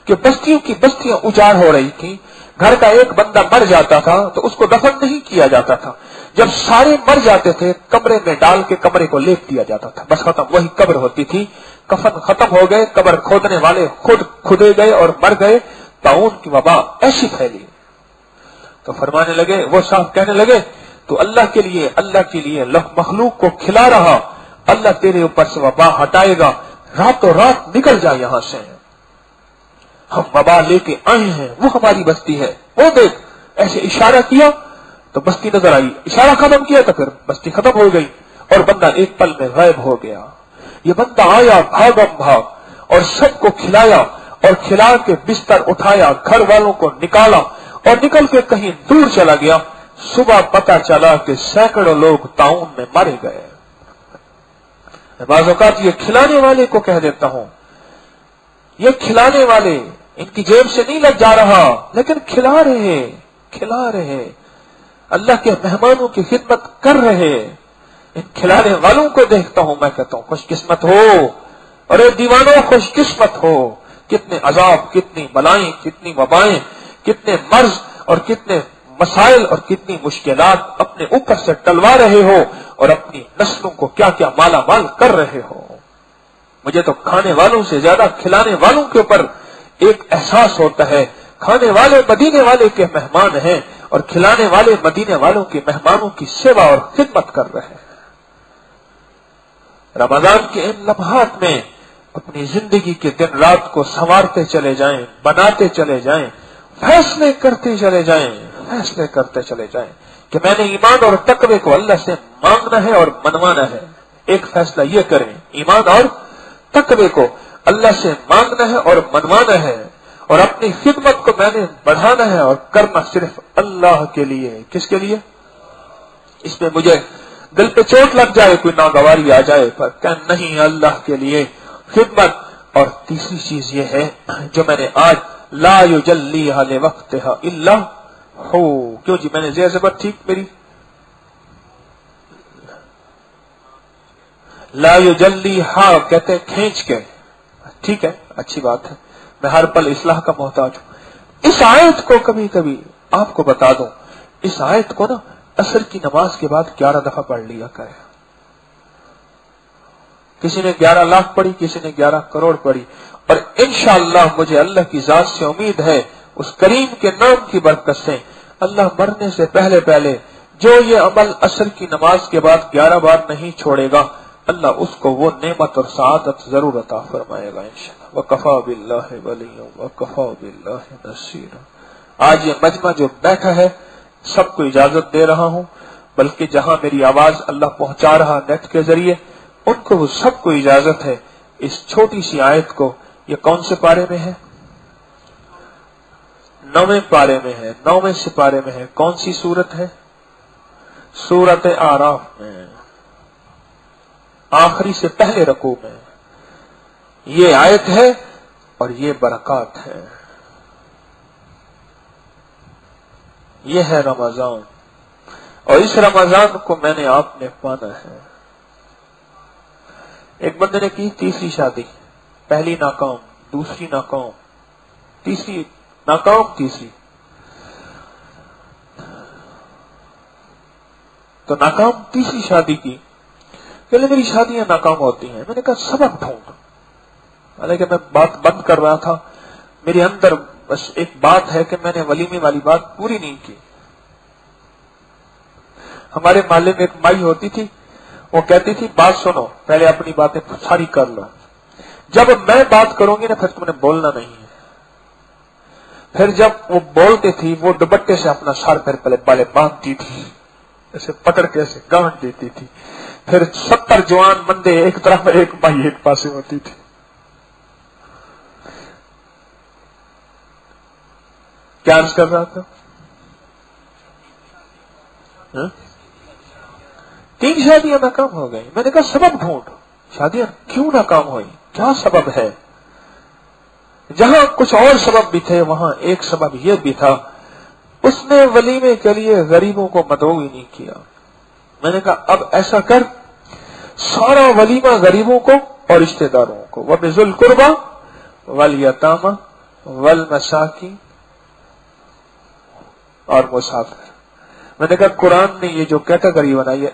کہ بستیوں کی بستیاں اجاڑ ہو رہی تھی، گھر کا ایک بندہ مر جاتا تھا تو اس کو دفن نہیں کیا جاتا تھا، جب سارے مر جاتے تھے کمرے میں ڈال کے کمرے کو لیپ دیا جاتا تھا، بس ختم، وہی قبر ہوتی تھی، کفن ختم ہو گئے، قبر کھودنے والے خود کھدے گئے اور مر گئے، طاعون کی وبا ایسی پھیلی۔ تو فرمانے لگے، وہ صاحب کہنے لگے تو اللہ کے لیے مخلوق کو کھلا رہا، اللہ تیرے اوپر سے وبا ہٹائے گا، راتوں رات نکل جا یہاں سے، ہم وبا لے کے آئے ہیں، وہ ہماری بستی ہے، وہ دیکھ، ایسے اشارہ کیا تو بستی نظر آئی، اشارہ ختم کیا تو پھر بستی ختم ہو گئی، اور بندہ ایک پل میں غائب ہو گیا۔ یہ بندہ آیا بھاگم بھاگ اور سب کو کھلایا، اور کھلا کے بستر اٹھایا، گھر والوں کو نکالا اور نکل کے کہیں دور چلا گیا۔ صبح پتا چلا کہ سینکڑوں لوگ طاعون میں مارے گئے۔ بعض اوقات یہ کھلانے والے کو کہہ دیتا ہوں، یہ کھلانے والے ان کی جیب سے نہیں لگ جا رہا، لیکن کھلا رہے۔ اللہ کے مہمانوں کی خدمت کر رہے ان کھلانے والوں کو دیکھتا ہوں، میں کہتا ہوں خوش قسمت ہو، اور اے دیوانوں خوش قسمت ہو، کتنے عذاب، کتنی بلائیں، کتنی وبائیں، کتنے مرض اور کتنے مسائل اور کتنی مشکلات اپنے اوپر سے ٹلوا رہے ہو اور اپنی نسلوں کو کیا کیا مالا مال کر رہے ہو۔ مجھے تو کھانے والوں سے زیادہ کھلانے والوں کے اوپر ایک احساس ہوتا ہے، کھانے والے مدینے والے کے مہمان ہیں اور کھلانے والے مدینے والوں کے مہمانوں کی سیوا اور خدمت کر رہے ہیں۔ رمضان کے ان لمحات میں اپنی زندگی کے دن رات کو سنوارتے چلے جائیں، بناتے چلے جائیں، فیصلے کرتے چلے جائیں، فیصلے کرتے چلے جائیں کہ میں نے ایمان اور تقوی کو اللہ سے مانگنا ہے اور منوانا ہے۔ ایک فیصلہ یہ کریں، ایمان اور تقوی کو اللہ سے مانگنا ہے اور منوانا ہے، اور اپنی خدمت کو میں نے بڑھانا ہے اور کرنا صرف اللہ کے لیے۔ کس کے لیے؟ اس میں مجھے دل پہ چوٹ لگ جائے، کوئی ناگواری آ جائے، پر کہ نہیں، اللہ کے لیے خدمت۔ اور تیسری چیز یہ ہے جو میں نے آج لا یجلیھا لوقتھا الا ہو، کیوں جی میں نے زیر زبر ٹھیک میری لا یجلیھا کہتے ہیں کھینچ کے، ٹھیک ہے، اچھی بات ہے، میں ہر پل اصلاح کا محتاج ہوں۔ اس آیت کو کبھی کبھی آپ کو بتا دوں، اس آیت کو نا عصر کی نماز کے بعد 11 دفعہ پڑھ لیا کرے۔ کسی نے 11 لاکھ پڑھی، کسی نے 11 کروڑ پڑھی، اور انشاءاللہ مجھے اللہ کی ذات سے امید ہے، اس کریم کے نام کی برکت سے، اللہ مرنے سے پہلے پہلے جو یہ عمل عصر کی نماز کے بعد 11 بار نہیں چھوڑے گا، اللہ اس کو وہ نعمت اور سعادت ضرور عطا فرمائے گا انشاءاللہ۔ وَكَفَى بِاللَّهِ وَلِيًّا وَكَفَى بِاللَّهِ نَصِيرًا۔ آج یہ مجمع جو بیٹھا ہے سب کو اجازت دے رہا ہوں، بلکہ جہاں میری آواز اللہ پہنچا رہا نیٹ کے ذریعے، ان کو وہ سب کو اجازت ہے اس چھوٹی سی آیت کو، یہ کون سے پارے میں ہے؟ 9ویں پارے میں ہے، 9ویں سپارے میں ہے۔ کون سی سورت ہے؟ سورت اعراف میں، آخری سے پہلے رکوع میں یہ آیت ہے اور یہ برکات ہے۔ یہ ہے رمضان، اور اس رمضان کو میں نے آپ نے پانا ہے۔ ایک بندے نے کی تیسری شادی، پہلی ناکام، دوسری ناکام، تیسری ناکام، تیسری تو ناکام، تیسری شادی کی۔ پہلے میری شادیاں ناکام ہوتی ہیں، میں نے کہا سبب ڈھونڈ، حالانکہ میں بات بند کر رہا تھا، میرے اندر بس ایک بات ہے کہ میں نے ولیمے والی بات پوری نہیں کی۔ ہمارے محلے میں ایک مائی ہوتی تھی، وہ کہتی تھی بات سنو، پہلے اپنی باتیں ساری کر لو، جب میں بات کروں گی نا پھر تم نے بولنا نہیں ہے۔ پھر جب وہ بولتے تھی، وہ دوپٹے سے اپنا سر پھر پہلے بالے باندھتی تھی، ایسے پکڑ کے ایسے گانٹ دیتی تھی، پھر 70 جوان بندے ایک طرف ایک مائی ایک پاسے ہوتی تھی۔ کیا عرض کر رہا تھا؟ 3 شادیاں ناکام ہو گئی۔ میں نے کہا سبب ڈھونڈ، شادیاں کیوں ناکام ہوئی، کیا سبب ہے؟ جہاں کچھ اور سبب بھی تھے وہاں ایک سبب یہ بھی تھا، اس نے ولیمے کے لیے غریبوں کو مدعو ہی نہیں کیا۔ میں نے کہا اب ایسا کر، سارا ولیمہ غریبوں کو اور رشتہ داروں کو، وَبِذِي الْقُرْبَى وَالْيَتَامَى وَالْمَسَاكِينِ اور مسافر۔ میں نے کہا قرآن نے یہ جو کیٹیگری بنائی ہے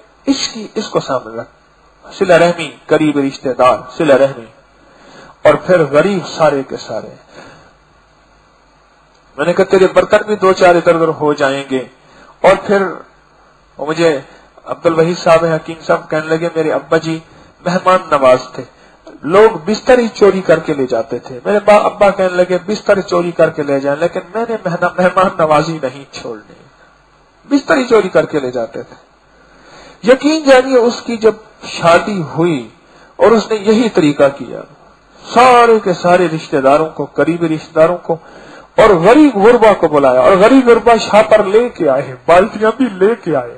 اس کو سامنے رکھ، صلہ رحمی، قریب رشتہ دار، صلہ رحمی، اور پھر غریب سارے کے سارے۔ میں نے کہا تیرے برتن بھی 2-4 ادھر ادھر ہو جائیں گے۔ اور پھر مجھے عبد الوحید صاحب حکیم صاحب کہنے لگے میرے ابا جی مہمان نواز تھے، لوگ بستر ہی چوری کر کے لے جاتے تھے۔ میرے ابا کہنے لگے بستر چوری کر کے لے جائیں، لیکن میں نے مہمان نوازی نہیں چھوڑنی، بستر ہی چوری کر کے لے جاتے تھے۔ یقین جانیے اس کی جب شادی ہوئی اور اس نے یہی طریقہ کیا، سارے کے سارے رشتہ داروں کو، قریبی رشتہ داروں کو اور غریب غربا کو بلایا، اور غریب غربا شاپر لے کے آئے، بالٹیاں بھی لے کے آئے۔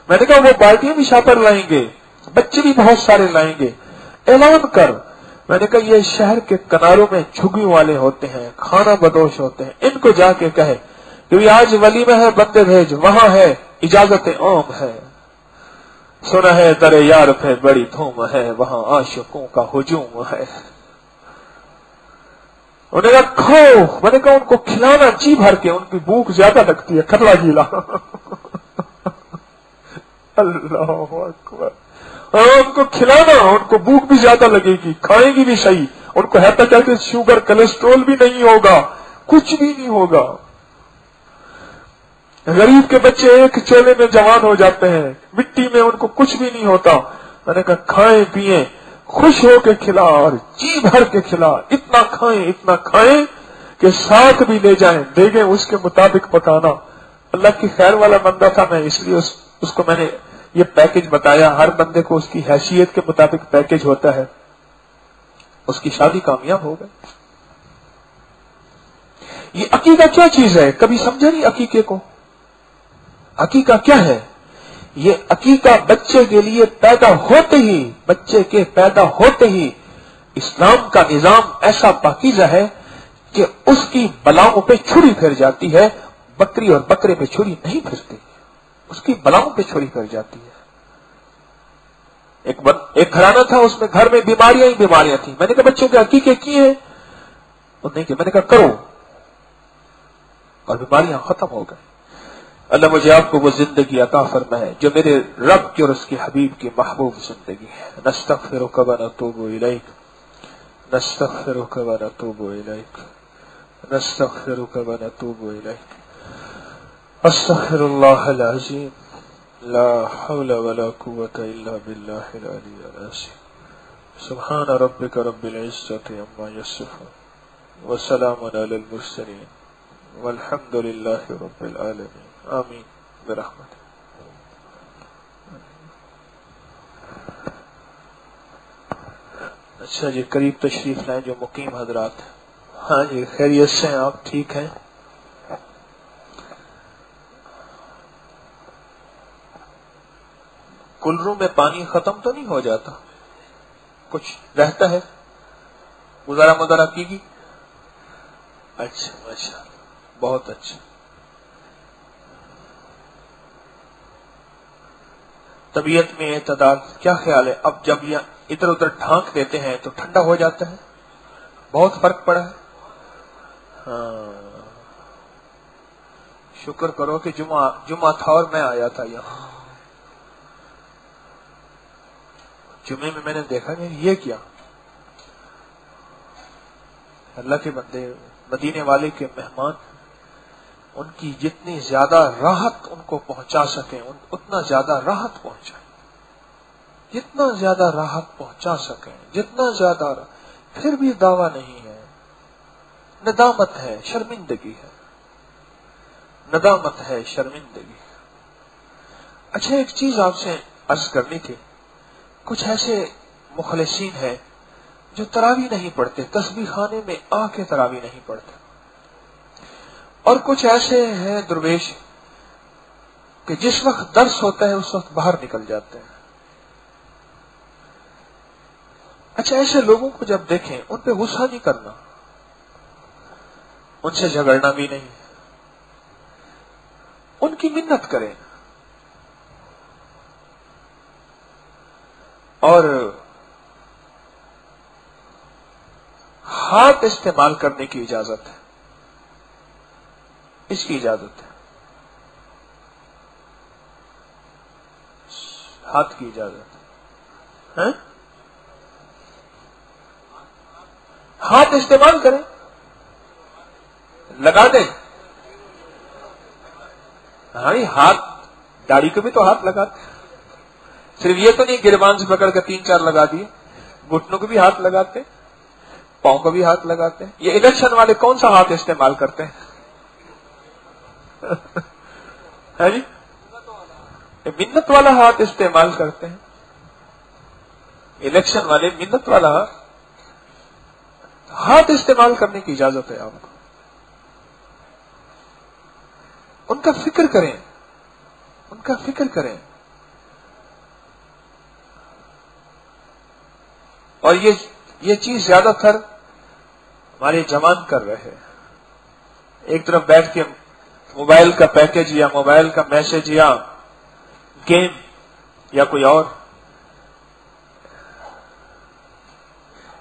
میں نے کہا وہ بالٹیاں بھی شاپر لائیں گے، بچے بھی بہت سارے لائیں گے، اعلان کر۔ میں نے کہا یہ شہر کے کناروں میں جھگیوں والے ہوتے ہیں، کھانا بدوش ہوتے ہیں، ان کو جا کے کہے کہ آج ولی میں ہے بندے بھیج، وہاں ہے اجازت عام ہے، سنا ہے در یار پہ بڑی دھوم ہے، وہاں عاشقوں کا ہجوم ہے۔ انہوں نے کہا کھاؤ، میں نے کہا ان کو کھلانا جی بھر کے، ان کی بھوک زیادہ لگتی ہے، کھلا گیلا۔ اللہ اکبر۔ اور ان کو کھلانا، ان کو بھوک بھی زیادہ لگے گی، کھائیں گی بھی صحیح، ان کو ہیپاٹائٹس، شوگر، کولیسٹرول بھی نہیں ہوگا، کچھ بھی نہیں ہوگا۔ غریب کے بچے ایک چولے میں جوان ہو جاتے ہیں، مٹی میں ان کو کچھ بھی نہیں ہوتا۔ میں نے کہا کھائیں پیئیں، خوش ہو کے کھلا اور جی بھر کے کھلا، اتنا کھائیں کہ ساتھ بھی لے جائیں، دیکھیں اس کے مطابق پکانا۔ اللہ کی خیر والا بندہ تھا، میں اس لیے اس کو میں نے یہ پیکج بتایا۔ ہر بندے کو اس کی حیثیت کے مطابق پیکج ہوتا ہے۔ اس کی شادی کامیاب ہو گئی۔ یہ عقیقہ کیا چیز ہے؟ کبھی سمجھا نہیں عقیقے کو؟ عقیقہ کیا ہے؟ یہ عقیقہ بچے کے لیے بچے کے پیدا ہوتے ہی اسلام کا نظام ایسا پاکیزہ ہے کہ اس کی بلاؤں پہ چھری پھر جاتی ہے۔ بکری اور بکرے پہ چھری نہیں پھرتی، اس کی بلاؤں پہ چھری پھر جاتی ہے۔ ایک گھرانہ تھا، اس میں گھر میں بیماریاں ہی بیماریاں تھیں۔ میں نے کہا بچوں کے عقیقے کیے ہیں؟ میں نے کہا کرو، اور بیماریاں ختم ہو گئی۔ اللہ مجھے آپ کو وہ زندگی عطا فرمائے جو میرے رب کی اور اس کے حبیب کی محبوب زندگی ہے۔ نستغفرک و نتوب الیک، نستغفرک و نتوب الیک، نستغفرک و نتوب الیک۔ استغفر اللہ العظیم، لا حول ولا قوة الا باللہ العلی العظیم۔ سبحان ربک رب العزة عما یصفون وسلام علی المرسلین والحمد للہ رب العالمین، آمین برحمت۔ اچھا جی، قریب تشریف لائیں جو مقیم حضرات۔ ہاں جی، خیریت سے ہیں آپ؟ ٹھیک ہیں؟ کولروں میں پانی ختم تو نہیں ہو جاتا؟ کچھ رہتا ہے؟ گزارا مدارا کی گی؟ اچھا ماشاء اللہ، بہت اچھا۔ طبیعت میں اعتدال، کیا خیال ہے؟ اب جب یہ ادھر ادھر ڈھانک دیتے ہیں تو ٹھنڈا ہو جاتا ہے؟ بہت فرق پڑا ہے؟ ہاں، شکر کرو کہ جمعہ تھا اور میں آیا تھا یہاں۔ جمعے میں نے دیکھا کہ یہ کیا، اللہ کے بندے، مدینے والے کے مہمان، ان کی جتنی زیادہ راحت ان کو پہنچا سکیں اتنا زیادہ راحت پہنچائیں، جتنا زیادہ راحت پہنچا سکیں، جتنا زیادہ پھر بھی دعویٰ نہیں ہے، ندامت ہے، شرمندگی ہے، ندامت ہے، شرمندگی۔ اچھا ایک چیز آپ سے عرض کرنی تھی، کچھ ایسے مخلصین ہیں جو تراویح نہیں پڑھتے، تسبیح خانے میں آ کے تراویح نہیں پڑھتے، اور کچھ ایسے ہیں درویش کہ جس وقت درس ہوتا ہے اس وقت باہر نکل جاتے ہیں۔ اچھا ایسے لوگوں کو جب دیکھیں ان پہ غصہ نہیں کرنا، ان سے جھگڑنا بھی نہیں، ان کی منت کریں اور ہاتھ استعمال کرنے کی اجازت ہے، اس کی اجازت ہے، ہاتھ کی اجازت ہے، ہاتھ استعمال کریں، لگا دیں۔ ہاں ہاتھ، داڑھی کو بھی تو ہاتھ لگاتے ہیں، صرف یہ تو نہیں گریبان سے پکڑ کر 3-4 لگا دیے، گھٹنوں کو بھی ہاتھ لگاتے ہیں، پاؤں کو بھی ہاتھ لگاتے ہیں۔ یہ الیکشن والے کون سا ہاتھ استعمال کرتے ہیں؟ ہے جی، منت والا ہاتھ استعمال کرتے ہیں، الیکشن والے منت والا ہاتھ استعمال کرنے کی اجازت ہے آپ کو۔ ان کا فکر کریں، ان کا فکر کریں، اور یہ چیز زیادہ تر ہمارے جوان کر رہے ہیں۔ ایک طرف بیٹھ کے موبائل کا پیکج یا موبائل کا میسج یا گیم یا کوئی اور.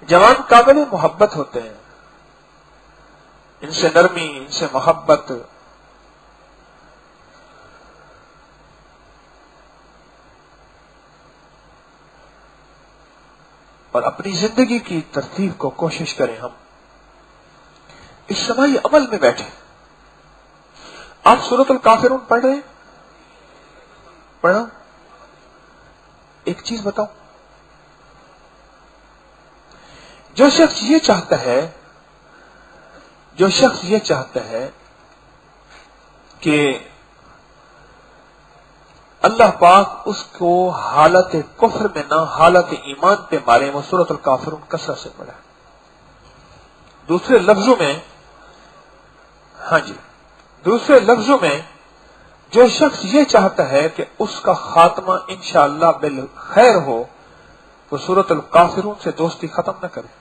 جوان قابل محبت ہوتے ہیں، ان سے نرمی، ان سے محبت. اور اپنی زندگی کی ترتیب کو کوشش کریں ہم اجتماعی عمل میں بیٹھے. آپ سورۃ الکافرون پڑھ رہے ہیں؟ پڑھا. ایک چیز بتاؤں، جو شخص یہ چاہتا ہے کہ اللہ پاک اس کو حالت کفر میں نہ حالت ایمان پہ مارے، وہ سورۃ الکافرون کثرت سے پڑھے. دوسرے لفظوں میں جو شخص یہ چاہتا ہے کہ اس کا خاتمہ انشاءاللہ بالخیر ہو، وہ سورۃ الکافرون سے دوستی ختم نہ کرے.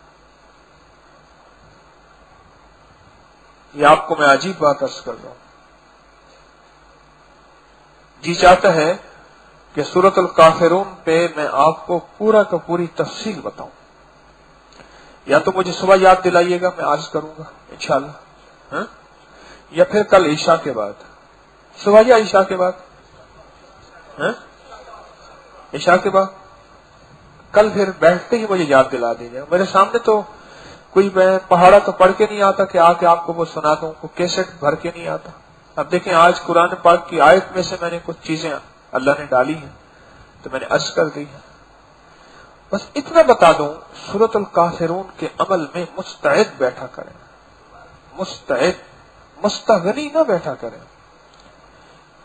یہ آپ کو میں عجیب بات عرض کر رہا ہوں. جی چاہتا ہے کہ سورۃ الکافرون پہ میں آپ کو پورا کا پوری تفصیل بتاؤں. یا تو مجھے صبح یاد دلائیے گا، میں عرض کروں گا انشاءاللہ، یا پھر کل عشاء کے بعد. صبح یا عشاء کے بعد؟ عشاء کے بعد. کل پھر بیٹھتے ہی مجھے یاد دلا دیجیے. میرے سامنے تو کوئی میں پہاڑا تو پڑھ کے نہیں آتا کہ آ کے آپ کو وہ سنا دوں، کوئی کیسٹ بھر کے نہیں آتا. اب دیکھیں آج قرآن پاک کی آیت میں سے میں نے کچھ چیزیں اللہ نے ڈالی ہیں تو میں نے عرض کر دی ہیں. بس اتنا بتا دوں، سورۃ الکافرون کے عمل میں مستعد بیٹھا کریں، مستغنی نہ بیٹھا کریں.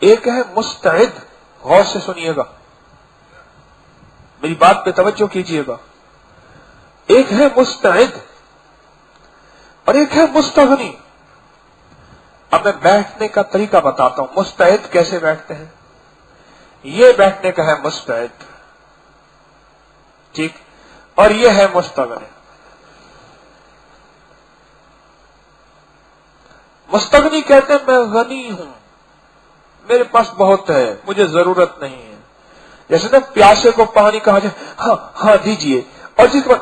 ایک ہے مستعد، غور سے سنیے گا، میری بات پہ توجہ کیجیے گا. ایک ہے مستعد اور ایک ہے مستغنی. اب میں بیٹھنے کا طریقہ بتاتا ہوں. مستعد کیسے بیٹھتے ہیں؟ یہ بیٹھنے کا ہے مستعد، ٹھیک، اور یہ ہے مستغنی. مستغنی کہتے ہیں میں غنی ہوں، میرے پاس بہت ہے، مجھے ضرورت نہیں ہے. جیسے نا پیاسے کو پانی کہا جائے ہاں ہاں دیجئے، اور جس کو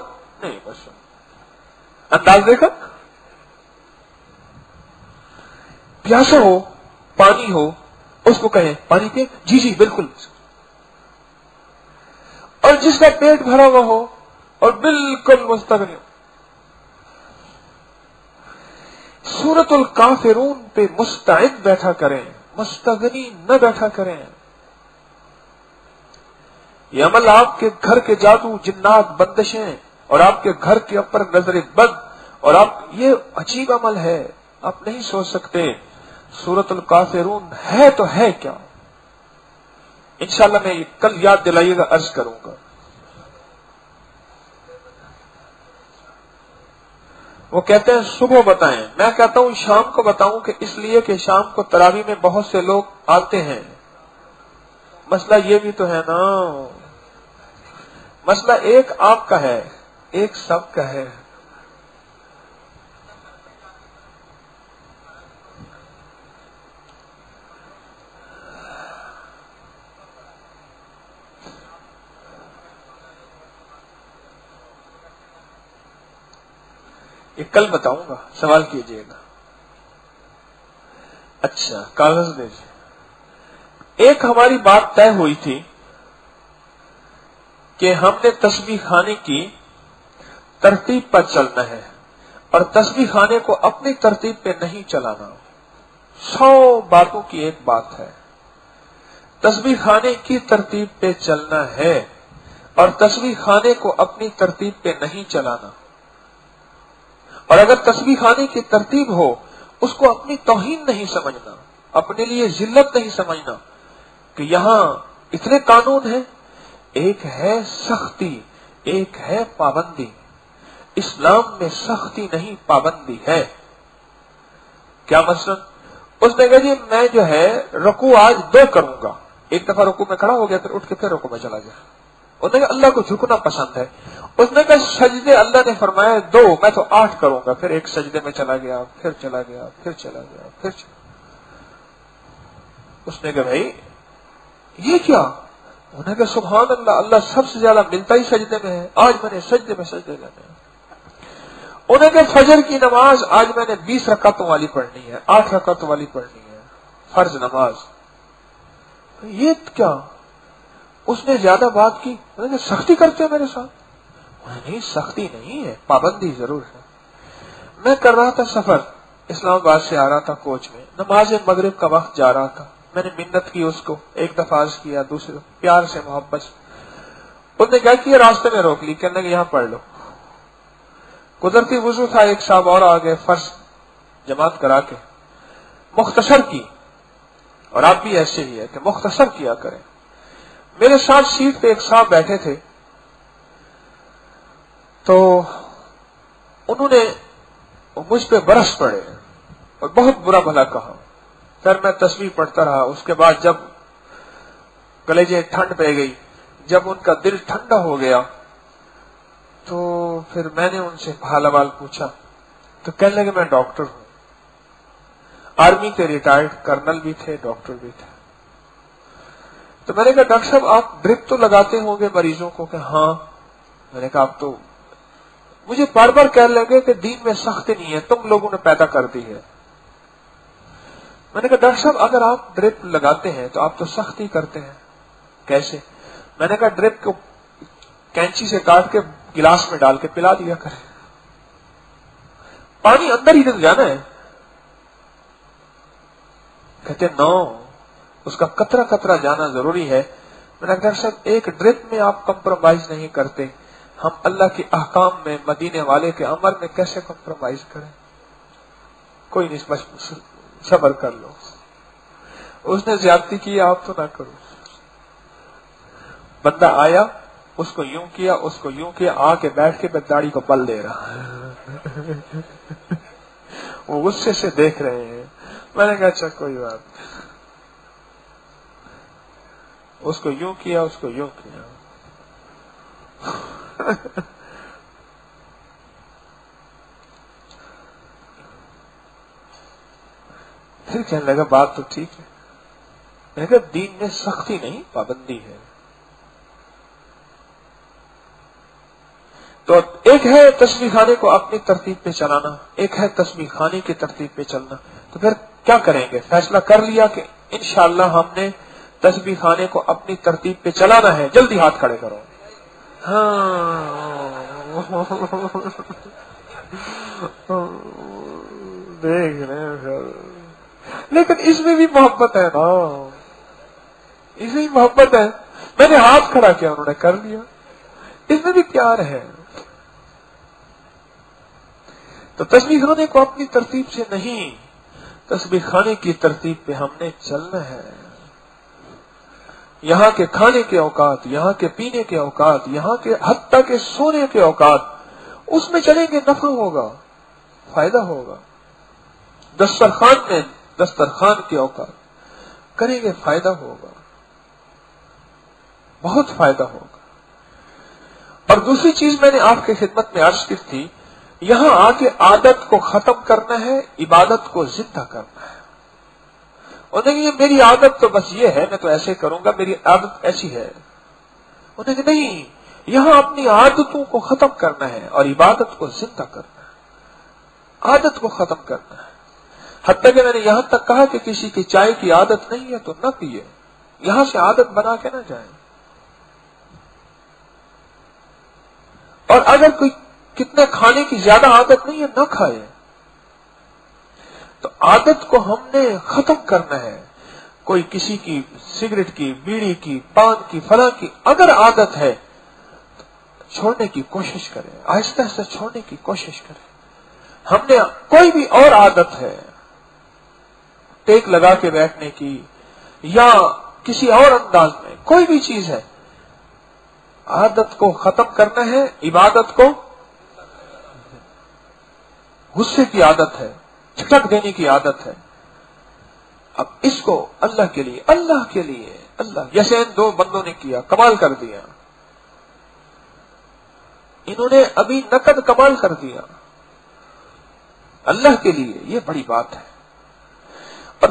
نہیں، بس انداز دیکھا. پیاسا ہو، پانی ہو، اس کو کہیں پانی پہ، جی جی بالکل. اور جس کا پیٹ بھرا ہوا ہو اور بالکل مستغنی ہو. سورۃ الکافرون پہ مستعد بیٹھا کریں، مستغنی نہ بیٹھا کریں. یہ عمل آپ کے گھر کے جادو، جنات، بندشیں اور آپ کے گھر کے اوپر نظر بد، اور آپ یہ عجیب عمل ہے، آپ نہیں سوچ سکتے. سورۃ الکافرون ہے تو ہے کیا؟ انشاءاللہ میں کل یاد دلائیے گا، عرض کروں گا. وہ کہتے ہیں صبح بتائیں، میں کہتا ہوں شام کو بتاؤں، کہ اس لیے کہ شام کو تراویح میں بہت سے لوگ آتے ہیں. مسئلہ یہ بھی تو ہے نا، مسئلہ ایک آپ کا ہے، ایک سب کا ہے. یہ کل بتاؤں گا، سوال کیجئے گا. اچھا کاغذ دیجیے. ایک ہماری بات طے ہوئی تھی کہ ہم نے تسبیح خانے کی ترتیب پر چلنا ہے، اور تسبیح خانے کو اپنی ترتیب پہ نہیں چلانا. 100 باتوں کی ایک بات ہے. تسبیح خانے کی ترتیب پہ چلنا ہے اور تسبیح خانے کو اپنی ترتیب پہ نہیں چلانا. اور اگر تسبیح خانے کی ترتیب ہو، اس کو اپنی توہین نہیں سمجھنا، اپنے لیے ذلت نہیں سمجھنا کہ یہاں اتنے قانون ہیں. ایک ہے سختی، ایک ہے پابندی. اسلام میں سختی نہیں، پابندی ہے. کیا مثلا اس نے کہا جی میں جو ہے رکوع آج 2 کروں گا. ایک دفعہ رکوع میں کھڑا ہو گیا، پھر اٹھ کے پھر رکوع میں چلا گیا. اس نے کہا اللہ کو جھکنا پسند ہے. اس نے کہا سجدے اللہ نے فرمایا 2، میں تو 8 کروں گا. پھر ایک سجدے میں چلا گیا، پھر چلا گیا، پھر چلا گیا، پھر چلا. اس نے کہا بھائی یہ کیا؟ انہوں نے کہا سبحان اللہ، اللہ سب سے زیادہ ملتا ہی سجدے میں ہے، آج میں نے سجدے کرنے ہیں۔ انہوں نے کہا فجر کی نماز آج میں نے 20 رکعتوں والی پڑھنی ہے، 8 رکعتوں والی پڑھنی ہے، فرض نماز۔ یہ کیا؟ اس نے زیادہ بات کی، انہوں نے کہا سختی کرتے ہیں میرے ساتھ؟ نہیں سختی نہیں ہے، پابندی ضرور ہے۔ میں کر رہا تھا سفر، اسلام آباد سے آ رہا تھا کوچ میں، نماز مغرب کا وقت جا رہا تھا، میں نے منت کی اس کو، ایک دفعہ عرض کیا، دوسرے پیار سے محبت سے، انہوں نے کیا کیا راستے میں روک لی، کہنے کہ یہاں پڑھ لو۔ قدرتی وضو تھا، ایک صاحب اور آگے فرض جماعت کرا کے مختصر کی، اور آپ بھی ایسے ہی ہے کہ مختصر کیا کریں۔ میرے ساتھ سیٹ پہ ایک صاحب بیٹھے تھے، تو انہوں نے مجھ پہ برس پڑے اور بہت برا بھلا کہا۔ پھر میں تسبیح پڑھتا رہا، اس کے بعد جب کلیجے ٹھنڈ پہ گئی، جب ان کا دل ٹھنڈا ہو گیا تو پھر میں نے ان سے حال احوال پوچھا، تو کہنے لگے میں ڈاکٹر ہوں، آرمی کے ریٹائرڈ کرنل بھی تھے، ڈاکٹر بھی تھے۔ تو میں نے کہا ڈاکٹر صاحب آپ ڈرپ تو لگاتے ہوں گے مریضوں کو؟ کہ ہاں۔ میں نے کہا آپ تو مجھے بار بار کہنے لگے کہ دین میں سختی نہیں ہے، تم لوگوں نے پیدا کر دی ہے۔ میں نے کہا ڈاکٹر صاحب اگر آپ ڈرپ لگاتے ہیں تو آپ تو سختی کرتے ہیں، کیسے؟ میں نے کہا ڈرپ کو کینچی سے کاٹ کے گلاس میں ڈال کے پلا دیا کریں، پانی اندر ہی تک جانا ہے۔ کہتے نو، اس کا قطرہ قطرہ جانا ضروری ہے۔ میں نے کہا ڈاکٹر صاحب ایک ڈرپ میں آپ کمپرومائز نہیں کرتے، ہم اللہ کے احکام میں، مدینے والے کے امر میں کیسے کمپرومائز کریں؟ کوئی نہیں، بس صبر کر لو، اس نے زیادتی کی، آپ تو نہ کرو۔ بندہ آیا، اس کو یوں کیا، اس کو یوں کیا، آ کے بیٹھ کے داڑھی کو بل دے رہا ہے۔ وہ غصے سے دیکھ رہے ہیں۔ میں نے کہا اچھا کوئی بات نہیں، اس کو یوں کیا، اس کو یوں کیا۔ پھر کہنے لگا بات تو ٹھیک ہے، میں نے کہا دین میں سختی نہیں، پابندی ہے۔ تو ایک ہے تسبیح خانے کو اپنی ترتیب پہ چلانا، ایک ہے تسبیح خانے کی ترتیب پہ چلنا۔ تو پھر کیا کریں گے؟ فیصلہ کر لیا کہ انشاءاللہ ہم نے تسبیح خانے کو اپنی ترتیب پہ چلانا ہے۔ جلدی ہاتھ کھڑے کرو۔ ہاں دیکھ رہے ہیں، لیکن اس میں بھی محبت ہے نا، اس میں بھی محبت ہے۔ میں نے ہاتھ کھڑا کیا، انہوں نے کر لیا، اس میں بھی پیار ہے۔ تو تسبیح خانے کو اپنی ترتیب سے نہیں، تسبیح خانے کی ترتیب پہ ہم نے چلنا ہے۔ یہاں کے کھانے کے اوقات، یہاں کے پینے کے اوقات، یہاں کے حتیٰ کے سونے کے اوقات، اس میں چلیں گے، نفع ہوگا، فائدہ ہوگا۔ دسترخوان میں دسترخوان کے اوقات کریں گے، فائدہ ہوگا، بہت فائدہ ہوگا۔ اور دوسری چیز میں نے آپ کی خدمت میں عرض کی تھی، یہاں آ کے عادت کو ختم کرنا ہے، عبادت کو زندہ کرنا ہے۔ انہوں نے کہا میری عادت تو بس یہ ہے، میں تو ایسے کروں گا، میری عادت ایسی ہے۔ انہوں نے کہا نہیں، یہاں اپنی عادتوں کو ختم کرنا ہے اور عبادت کو زندہ کرنا ہے، عادت کو ختم کرنا ہے۔ حتیٰ کہ میں نے یہاں تک کہا کہ کسی کی چائے کی عادت نہیں ہے تو نہ پیئے، یہاں سے عادت بنا کے نہ جائیں۔ اور اگر کوئی کتنے کھانے کی زیادہ عادت نہیں ہے، نہ کھائے۔ تو عادت کو ہم نے ختم کرنا ہے۔ کوئی کسی کی سگریٹ کی، بیڑی کی، پان کی، فلاں کی اگر عادت ہے تو چھوڑنے کی کوشش کرے، آہستہ آہستہ چھوڑنے کی کوشش کرے۔ ہم نے کوئی بھی اور عادت ہے، ٹیک لگا کے بیٹھنے کی یا کسی اور انداز میں کوئی بھی چیز ہے، عادت کو ختم کرنا ہے، عبادت کو، غصے کی عادت ہے، جھٹک دینے کی عادت ہے، اب اس کو اللہ کے لیے، اللہ کے لیے، اللہ، جیسے ان دو بندوں نے کیا، کمال کر دیا، انہوں نے ابھی نقد کمال کر دیا اللہ کے لیے، یہ بڑی بات ہے۔ اور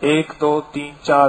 1 2 3 4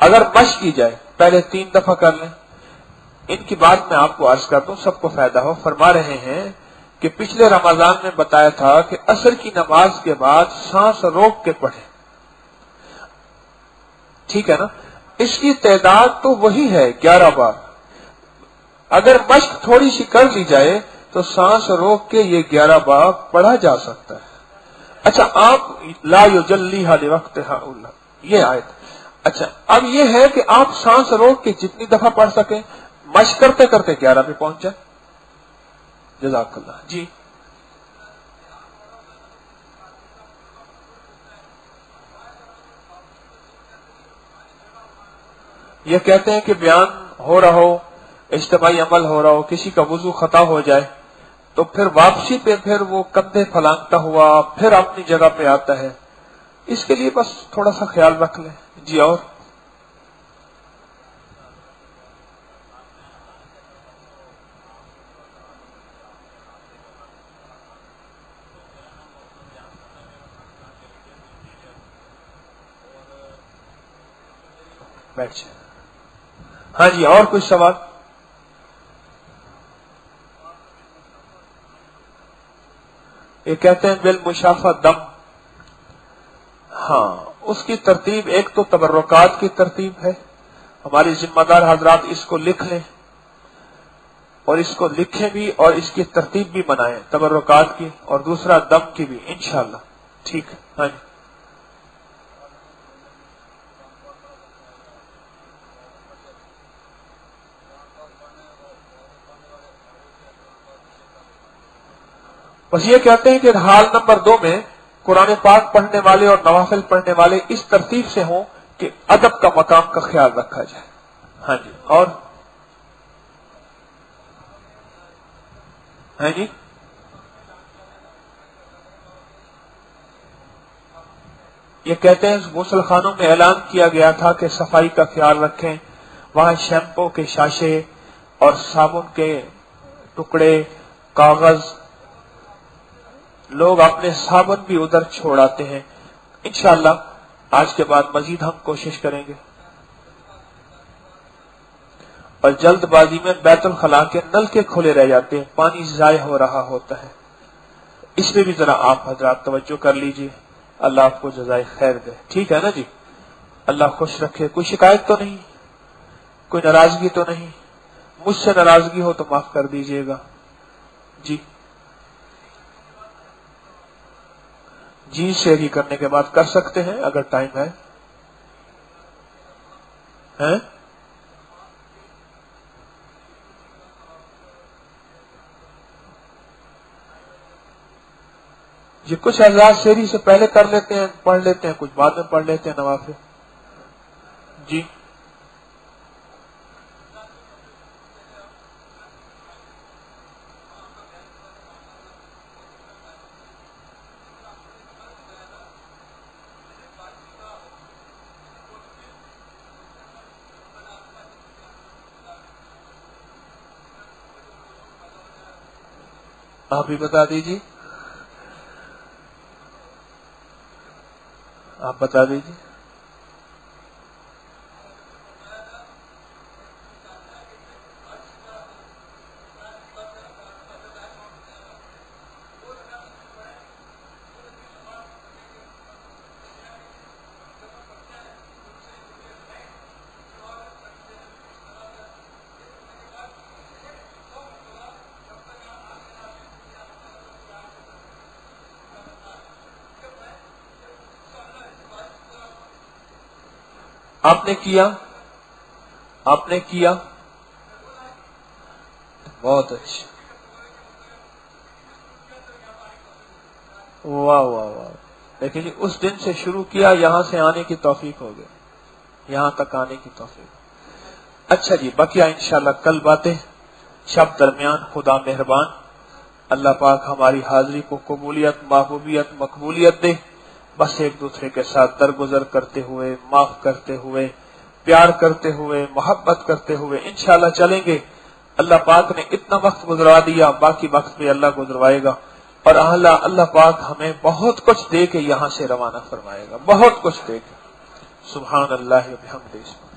اگر مشق کی جائے پہلے 3 دفعہ کر لیں. ان کی بات میں آپ کو عرض کرتا ہوں سب کو فائدہ ہو. فرما رہے ہیں کہ پچھلے رمضان میں بتایا تھا کہ عصر کی نماز کے بعد سانس روک کے پڑھیں. ٹھیک ہے نا؟ اس کی تعداد تو وہی ہے 11 بار. اگر مشق تھوڑی سی کر لی جائے تو سانس روک کے یہ 11 بار پڑھا جا سکتا ہے. اچھا آپ لا یجلیھا لوقتھا یہ آیت. اچھا اب یہ ہے کہ آپ سانس روک کے جتنی دفعہ پڑھ سکیں مشق کرتے کرتے 11 پہ پہنچ جائیں. جزاک اللہ. جی یہ کہتے ہیں کہ بیان ہو رہا ہو، اجتماعی عمل ہو رہا ہو، کسی کا وضو خطا ہو جائے تو پھر واپسی پہ پھر وہ کندھے پھلانگتا ہوا پھر اپنی جگہ پہ آتا ہے. اس کے لیے بس تھوڑا سا خیال رکھ لیں. جی اور بیٹھ جائیں. ہاں جی اور کوئی سوال؟ یہ کہتے ہیں بالمشافہ دم. ہاں اس کی ترتیب ایک تو تبرکات کی ترتیب ہے. ہماری ذمہ دار حضرات اس کو لکھ لیں اور اس کو لکھیں بھی اور اس کی ترتیب بھی بنائیں تبرکات کی اور دوسرا دم کی بھی انشاءاللہ. ٹھیک ہے. ہاں جی بس یہ کہتے ہیں کہ حال نمبر 2 میں قرآن پاک پڑھنے والے اور نوافل پڑھنے والے اس ترتیب سے ہوں کہ ادب کا مقام کا خیال رکھا جائے. ہاں جی اور ہاں جی یہ کہتے ہیں غسل خانوں میں اعلان کیا گیا تھا کہ صفائی کا خیال رکھیں. وہاں شیمپو کے شاشے اور صابن کے ٹکڑے کاغذ لوگ اپنے صابن بھی ادھر چھوڑاتے ہیں. انشاءاللہ آج کے بعد مزید ہم کوشش کریں گے. اور جلد بازی میں بیت الخلاء کے نل کے کھلے رہ جاتے ہیں، پانی ضائع ہو رہا ہوتا ہے. اس میں بھی ذرا آپ حضرات توجہ کر لیجئے. اللہ آپ کو جزائے خیر دے. ٹھیک ہے نا جی؟ اللہ خوش رکھے. کوئی شکایت تو نہیں، کوئی ناراضگی تو نہیں؟ مجھ سے ناراضگی ہو تو معاف کر دیجئے گا. جی جی شیری کرنے کے بعد کر سکتے ہیں اگر ٹائم ہے. ہیں یہ کچھ حضرات شیری سے پہلے کر لیتے ہیں پڑھ لیتے ہیں، کچھ بعد میں پڑھ لیتے ہیں نوافل. جی آپ ہی بتا دیجیے. آپ بتا دیجیے. آپ نے کیا بہت اچھا. واہ واہ واہ. لیکن اس دن سے شروع کیا یہاں سے آنے کی توفیق ہو گئی، یہاں تک آنے کی توفیق. اچھا جی بقیہ انشاءاللہ کل باتیں. شب درمیان خدا مہربان اللہ پاک ہماری حاضری کو قبولیت محبوبیت مقبولیت دے. بس ایک دوسرے کے ساتھ درگزر کرتے ہوئے معاف کرتے ہوئے پیار کرتے ہوئے محبت کرتے ہوئے انشاءاللہ چلیں گے. اللہ پاک نے اتنا وقت گزروا دیا، باقی وقت بھی اللہ گزروائے گا. اور اللہ پاک ہمیں بہت کچھ دے کے یہاں سے روانہ فرمائے گا، بہت کچھ دے کے. سبحان اللہ و بحمدہ.